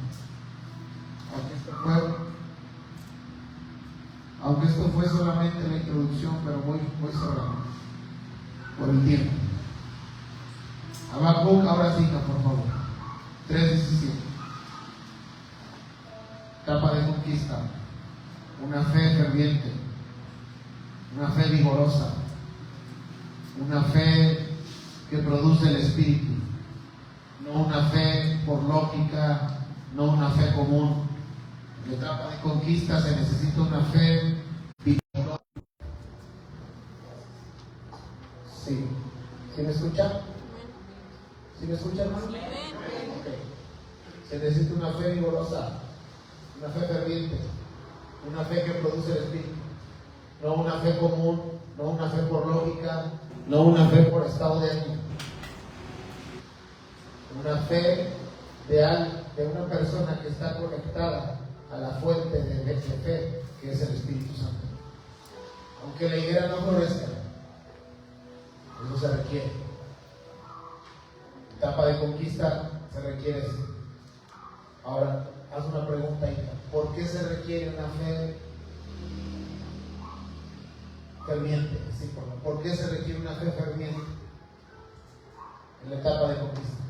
Aunque esto fue solamente la introducción, pero voy cerrando por el tiempo. Habacuc, ahora sí, por favor. 3:17. Etapa de conquista. Una fe ferviente. Una fe vigorosa. Una fe que produce el Espíritu. No una fe por lógica, no una fe común. En la etapa de conquista se necesita una fe vigorosa. Sí. ¿Sí me escucha? ¿Sí me escucha, hermano? Okay. Se necesita una fe vigorosa, una fe ferviente, una fe que produce el Espíritu. No una fe común, no una fe por lógica, no una fe por estado de ánimo. Una fe de una persona que está conectada a la fuente de fe, que es el Espíritu Santo. Aunque la higuera no florezca, eso se requiere. Etapa de conquista se requiere eso. Ahora, haz una pregunta, hija. ¿Por qué se requiere una fe ferviente? Sí, ¿por qué se requiere una fe ferviente en la etapa de conquista?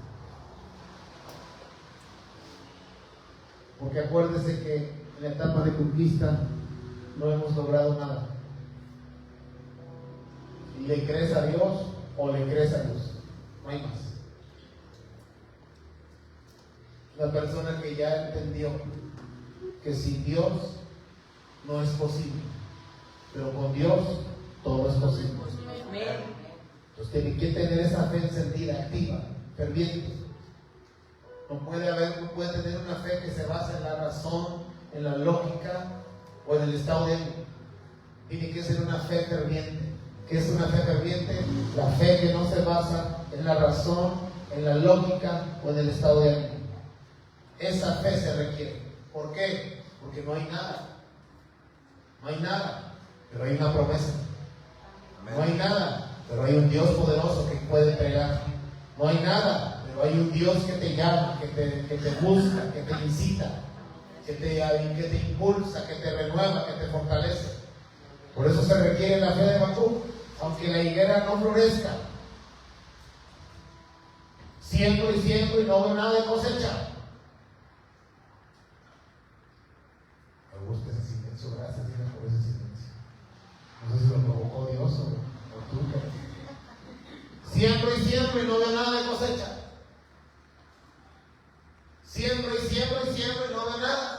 Porque acuérdese que en la etapa de conquista no hemos logrado nada. ¿Le crees a Dios o le crees a Dios? No hay más. La persona que ya entendió que sin Dios no es posible, pero con Dios todo es posible. Entonces tiene que tener esa fe encendida, activa, ferviente. No puede tener una fe que se basa en la razón, en la lógica o en el estado de ánimo. Tiene que ser una fe ferviente. ¿Qué es una fe ferviente? La fe que no se basa en la razón, en la lógica o en el estado de ánimo. Esa fe se requiere. ¿Por qué? Porque no hay nada. No hay nada, pero hay una promesa. No hay nada, pero hay un Dios poderoso que puede entregar. No hay nada, pero hay un Dios que te llama, que te busca, que te incita, que te impulsa, que te renueva, que te fortalece. Por eso se requiere la fe de Habacuc, aunque la higuera no florezca. Siembro y no veo nada de cosecha. Me gusta ese silencio, gracias Dios por ese silencio. No sé si lo provocó Dios o tú. Siembro y no veo nada de cosecha. Siembro y no veo nada.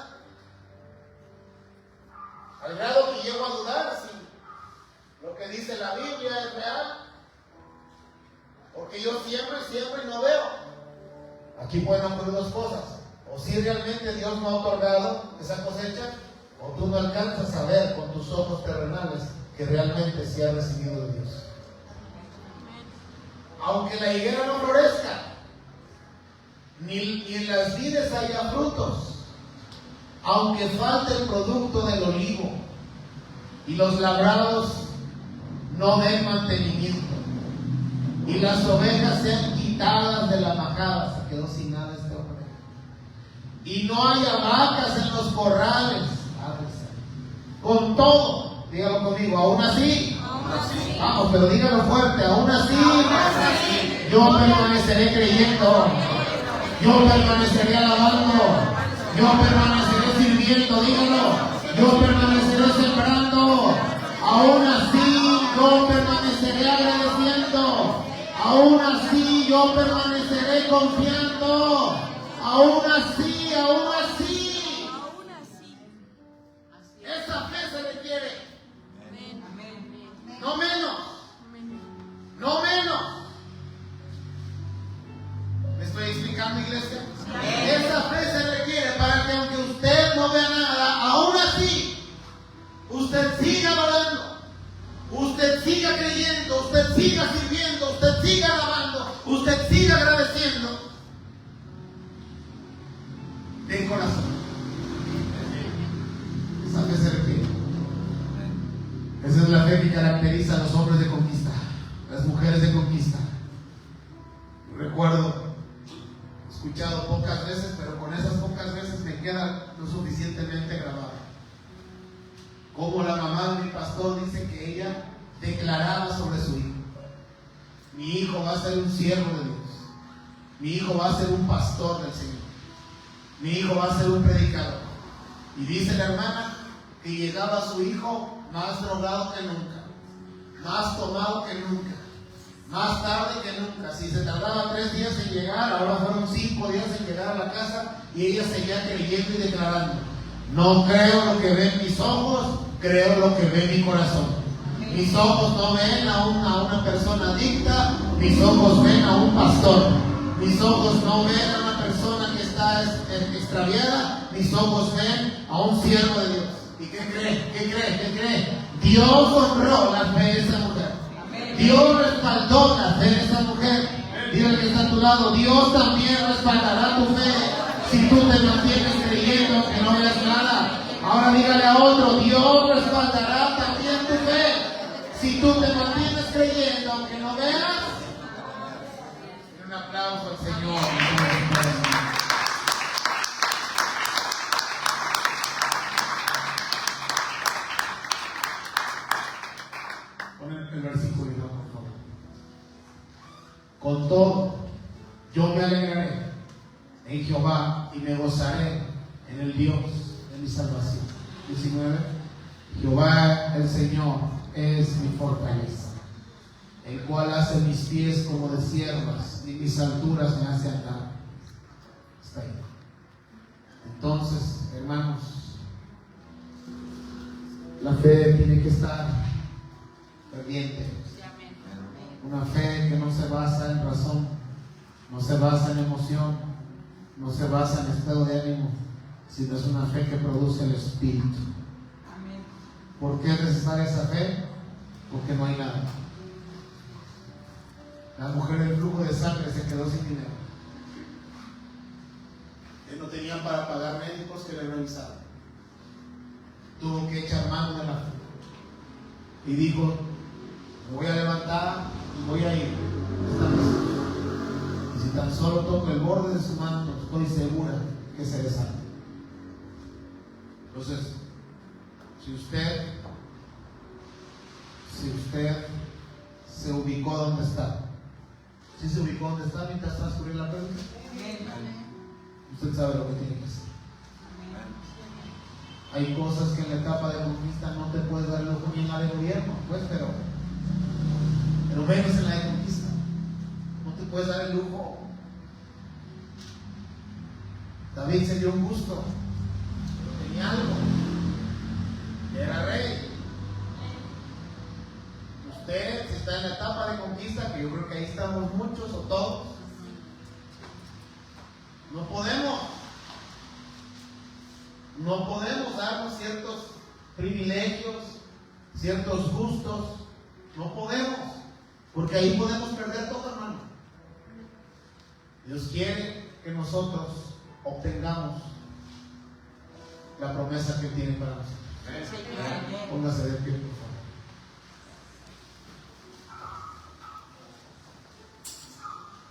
Al grado que llego a dudar si lo que dice la Biblia es real. Porque yo siembro y no veo. Aquí pueden ocurrir dos cosas. O si realmente Dios no ha otorgado esa cosecha, o tú no alcanzas a ver con tus ojos terrenales que realmente sí has recibido de Dios. Aunque la higuera no florezca, ni en las vides haya frutos, aunque falte el producto del olivo y los labrados no den mantenimiento y las ovejas sean quitadas de la majada, se quedó sin nada este hombre, y no haya vacas en los corrales, con todo, dígalo conmigo, aún así, vamos, pero dígalo fuerte, aún así, yo permaneceré creyendo, yo permaneceré alabando, yo permaneceré sirviendo, dígalo, yo permaneceré sembrando, aún así yo permaneceré agradeciendo, aún así yo permaneceré confiando, aún así. Esa fe se requiere. No menos. No menos. ¿Me estoy explicando, iglesia? Esa fe se requiere para que aunque usted no vea nada, aún así, usted siga adorando, usted siga creyendo, usted siga sirviendo, usted siga alabando, usted siga agradeciendo de corazón. Esa fe se requiere. Esa es la fe que caracteriza a los hombres de conquista, las mujeres de conquista. Recuerdo, he escuchado pocas veces, pero con esas pocas veces me queda lo suficientemente grabado. Como la mamá de mi pastor dice que ella declaraba sobre su hijo: mi hijo va a ser un siervo de Dios, mi hijo va a ser un pastor del Señor, mi hijo va a ser un predicador. Y dice la hermana que llegaba su hijo más drogado que nunca, más tomado que nunca, más tarde que nunca. Si se tardaba 3 días en llegar, ahora fueron 5 días en llegar a la casa, y ella seguía creyendo y declarando: no creo lo que ven mis ojos, creo lo que ve mi corazón. Mis ojos no ven a una persona adicta, mis ojos ven a un pastor. Mis ojos no ven a una persona que está extraviada, mis ojos ven a un siervo de Dios. ¿Y qué cree? ¿Qué cree? ¿Qué cree? Dios honró la fe de esa mujer. Dios respaldó la fe de esa mujer. Dile que está a tu lado: Dios también respaldará tu fe si tú te mantienes creyendo que no veas nada. Ahora dígale a otro: Dios respaldará también tu fe si tú te mantienes creyendo aunque no veas aplauso al Señor. Pon el versículo, por favor. Con todo, yo me alegraré en Jehová y me gozaré en el Dios de mi salvación. 19. Jehová el Señor es mi fortaleza, el cual hace mis pies como de siervas y mis alturas me hace andar. Está ahí. Entonces, hermanos, la fe tiene que estar ferviente. Una fe que no se basa en razón, no se basa en emoción, no se basa en estado de ánimo, sino es una fe que produce el Espíritu. ¿Por qué es necesaria esa fe? Porque no hay nada. La mujer del flujo de sangre se quedó sin dinero. Ellos no tenían para pagar médicos que le revisaran. Tuvo que echar mano de la fe. Y dijo: me voy a levantar y voy a ir esta vez. Y si tan solo toco el borde de su manto, estoy segura que seré salva. Entonces, si usted se ubicó donde está, si se ubicó donde está mientras transcurrió la prédica, usted sabe lo que tiene que hacer. Hay cosas que en la etapa de conquista no te puedes dar el lujo, ni en la de gobierno, pues, pero menos en la de conquista. No te puedes dar el lujo. David se dio un gusto, pero tenía algo. Era rey. Usted, si está en la etapa de conquista, que yo creo que ahí estamos muchos o todos, no podemos darnos ciertos privilegios, ciertos gustos. No podemos, porque ahí podemos perder todo, hermano. Dios quiere que nosotros obtengamos la promesa que tiene para nosotros. Póngase de pie, por favor.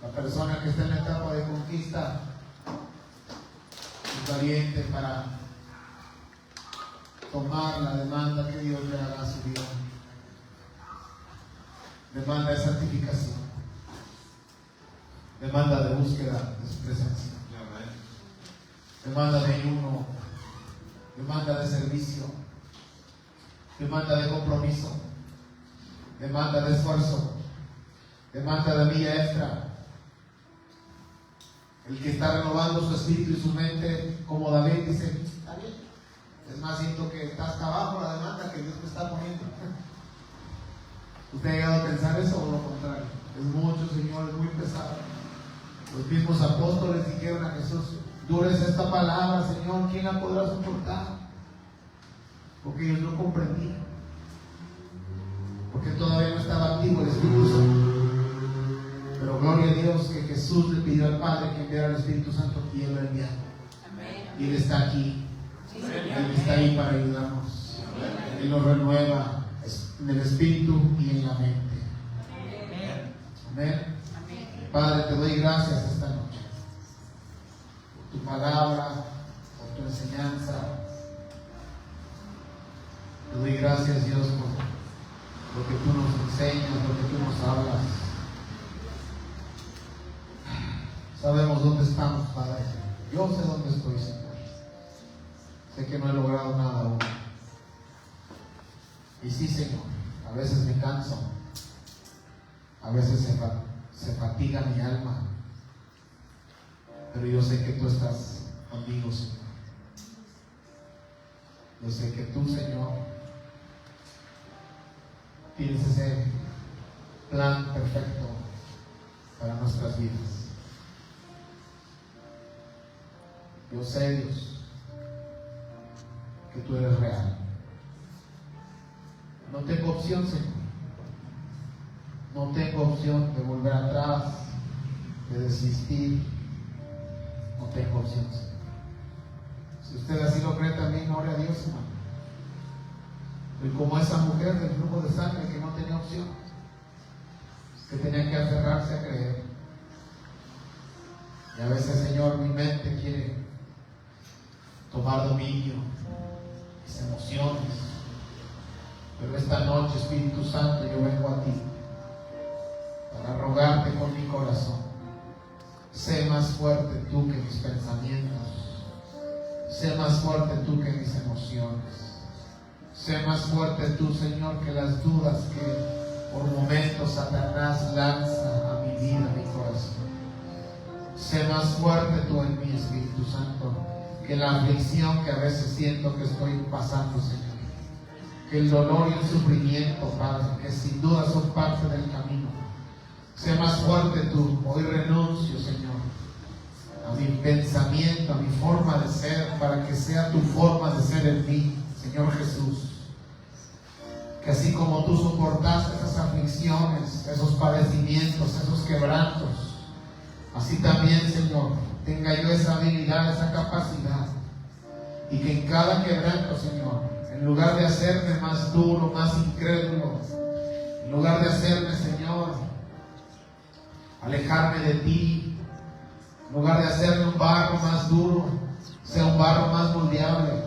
La persona que está en la etapa de conquista es valiente para tomar la demanda que Dios le hará a su vida. Demanda de santificación, demanda de búsqueda de su presencia, demanda de ayuno, demanda de servicio, demanda de compromiso, demanda de esfuerzo, demanda de milla extra. El que está renovando su espíritu y su mente, como David dice: está bien. Es más, siento que está hasta abajo la demanda que Dios me está poniendo. ¿Usted ha llegado a pensar eso o lo contrario? Es mucho, Señor, es muy pesado. Los mismos apóstoles dijeron a Jesús: dura es esta palabra, Señor, ¿quién la podrá soportar? Porque ellos no comprendían, porque todavía no estaba activo el Espíritu Santo. Pero gloria a Dios que Jesús le pidió al Padre que enviara el Espíritu Santo y Él lo envió. Y Él está aquí. Él está ahí para ayudarnos. Él nos renueva en el espíritu y en la mente. Amén. Padre, te doy gracias esta noche por tu palabra, por tu enseñanza. Te doy gracias, Dios, por lo que tú nos enseñas, lo que tú nos hablas. Sabemos dónde estamos, Padre. Yo sé dónde estoy, Señor. Sé que no he logrado nada aún. Y sí, Señor, a veces me canso, a veces se fatiga mi alma, pero yo sé que tú estás conmigo, Señor. Yo sé que tú, Señor, tienes ese plan perfecto para nuestras vidas. Yo sé, Dios, que tú eres real. No tengo opción, Señor. No tengo opción de volver atrás, de desistir. No tengo opción, Señor. Si usted así lo cree también, ore a Dios, hermano. Y como esa mujer del flujo de sangre que no tenía opción, que tenía que aferrarse a creer. Y a veces, Señor, mi mente quiere tomar dominio, mis emociones. Pero esta noche, Espíritu Santo, yo vengo a ti para rogarte con mi corazón. Sé más fuerte tú que mis pensamientos. Sé más fuerte tú que mis emociones. Sé más fuerte tú, Señor, que las dudas que por momentos Satanás lanza a mi vida, a mi corazón. Sé más fuerte tú en mí, Espíritu Santo, que la aflicción que a veces siento que estoy pasando, Señor. Que el dolor y el sufrimiento, Padre, que sin duda son parte del camino. Sé más fuerte tú. Hoy renuncio, Señor, a mi pensamiento, a mi forma de ser, para que sea tu forma de ser en mí, Señor Jesús. Que así como tú soportaste esas aflicciones, esos padecimientos, esos quebrantos, así también, Señor, tenga yo esa habilidad, esa capacidad. Y que en cada quebranto, Señor, en lugar de hacerme más duro, más incrédulo, en lugar de hacerme, Señor, alejarme de ti, en lugar de hacerme un barro más duro, sea un barro más moldeable,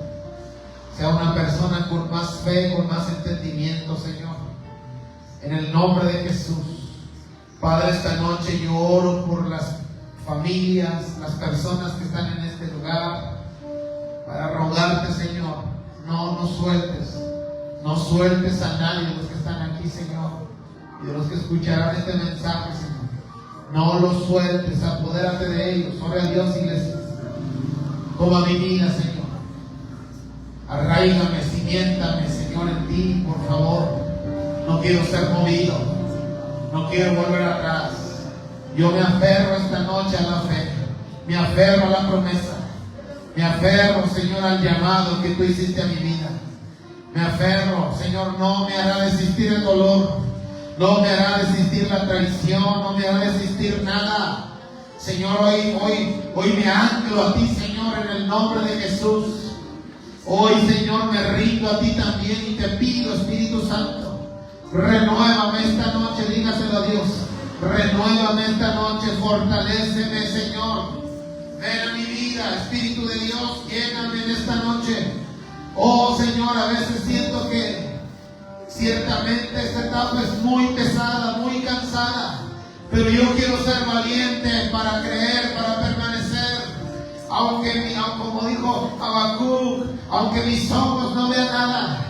sea una persona con más fe, con más entendimiento, Señor. En el nombre de Jesús, Padre, esta noche yo oro por las familias, las personas que están en este lugar, para rogarte, Señor, no sueltes a nadie de los que están aquí, Señor, y de los que escucharán este mensaje, Señor. No los sueltes, apodérate de ellos. Ora a Dios, iglesia. Toma mi vida, Señor. Arraígame, cimiéntame, Señor, en ti, por favor. No quiero ser movido, no quiero volver atrás. Yo me aferro esta noche a la fe, me aferro a la promesa, me aferro, Señor, al llamado que tú hiciste a mi vida. Me aferro, Señor, no me hará desistir el dolor, no me hará desistir la traición, no me hará desistir nada. Señor, hoy me anclo a ti, Señor, en el nombre de Jesús. Hoy, Señor, me rindo a ti también y te pido, Espíritu Santo, renuévame esta noche, dígaselo a Dios. Renuévame esta noche, fortaléceme, Señor. Ven a mi vida, Espíritu de Dios, lléname en esta noche. Oh, Señor, a veces siento que ciertamente esta etapa es muy pesada, muy cansada, pero yo quiero ser valiente para creer, para permanecer. Aunque como dijo Habacuc, aunque mis ojos no vean nada,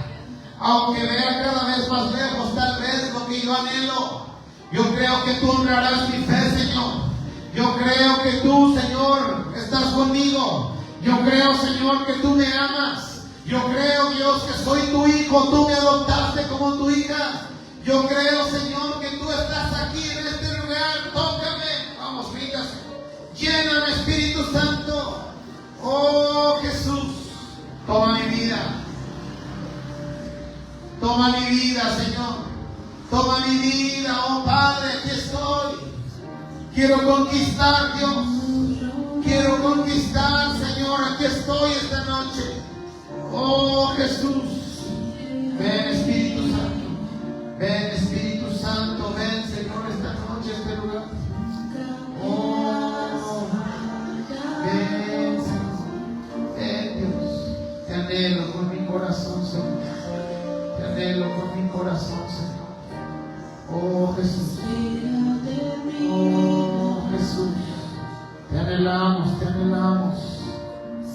aunque vea cada vez más lejos, tal vez lo que yo anhelo, yo creo que tú honrarás mi fe, Señor. Yo creo que tú, Señor, estás conmigo. Yo creo, Señor, que tú me amas. Yo creo, Dios, que soy tu hijo. Tú me adoptaste como tu hija. Yo creo, Señor, que tú estás aquí en este lugar. Tócame. Vamos, fíjate. Lléname, Espíritu Santo. Oh, Jesús. Toma mi vida. Toma mi vida, Señor. Toma mi vida, oh Padre, aquí estoy. Quiero conquistar, Dios. Quiero conquistar, Señor, aquí estoy esta noche. Oh Jesús. Ven, Espíritu Santo. Ven, Espíritu Santo. Ven, Señor, esta noche a este lugar. Oh, ven, Señor. Ven, Dios. Te anhelo con mi corazón, Señor. Te anhelo con mi corazón, Señor. Oh Jesús, oh Jesús, te anhelamos, te anhelamos,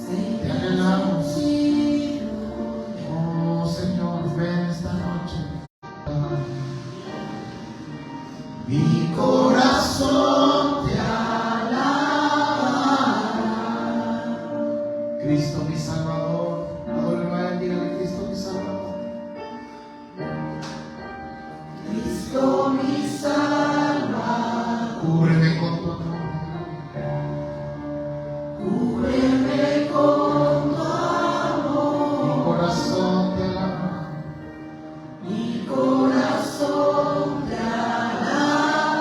te anhelamos. Oh Señor, ven esta noche. Mi corazón te alaba, Cristo mi Salvador. Adóralo a Él, dígale: Cristo mi Salvador. Cristo mi Salvador, cúbreme con tu amor, cúbreme con tu amor. Mi corazón te alaba, mi corazón te alaba.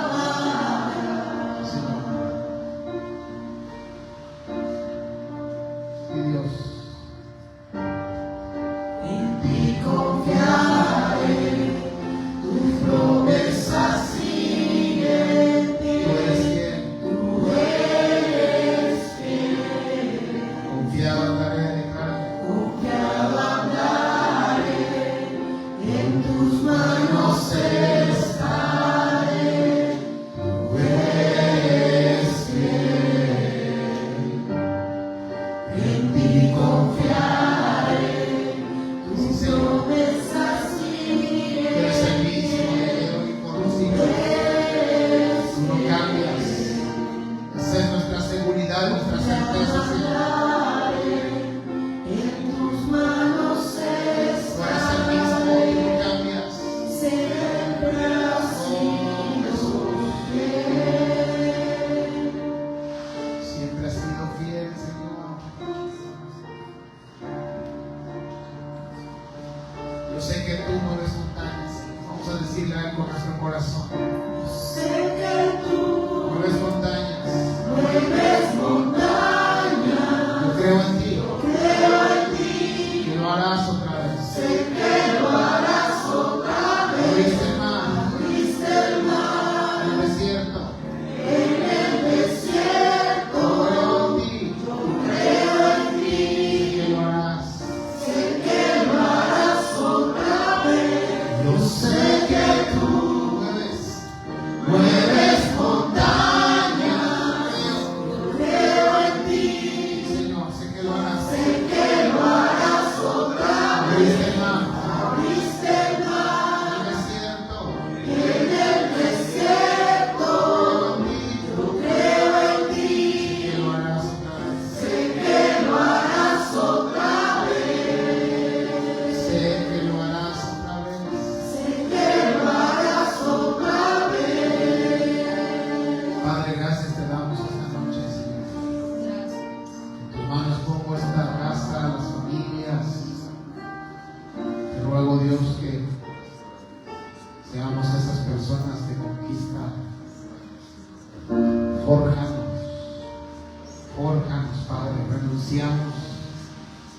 Fórjanos, Padre. Renunciamos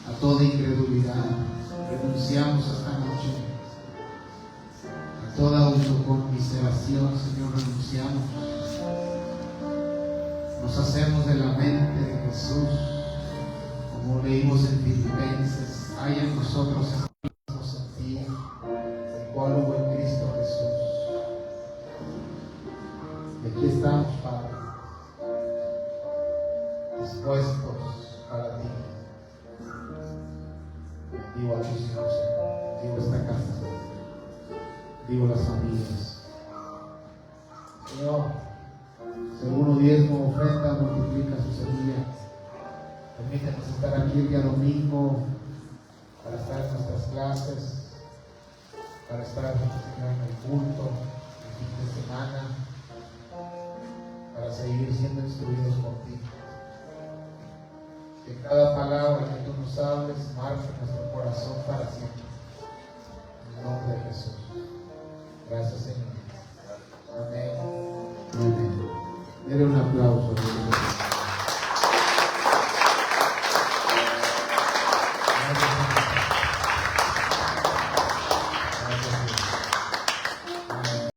a toda incredulidad. Renunciamos esta noche a toda autoconmiseración, Señor. Renunciamos. Nos hacemos de la mente de Jesús, como leímos en Filipenses. Hay en nosotros el mismo sentir, el cual hubo en Cristo Jesús. Y aquí estamos, Padre, dispuestos para ti. Bendigo a tus hijos, Señor. Bendigo esta casa. Bendigo las familias. Señor, según diezmo, ofrenda, multiplica su semilla. Permítanos estar aquí el día domingo para estar en nuestras clases, para estar en el culto, el fin de semana, para seguir siendo instruidos por ti. Que cada palabra que tú nos hables marque nuestro corazón para siempre. En el nombre de Jesús. Gracias, Señor. Amén. Amén. Dele un aplauso.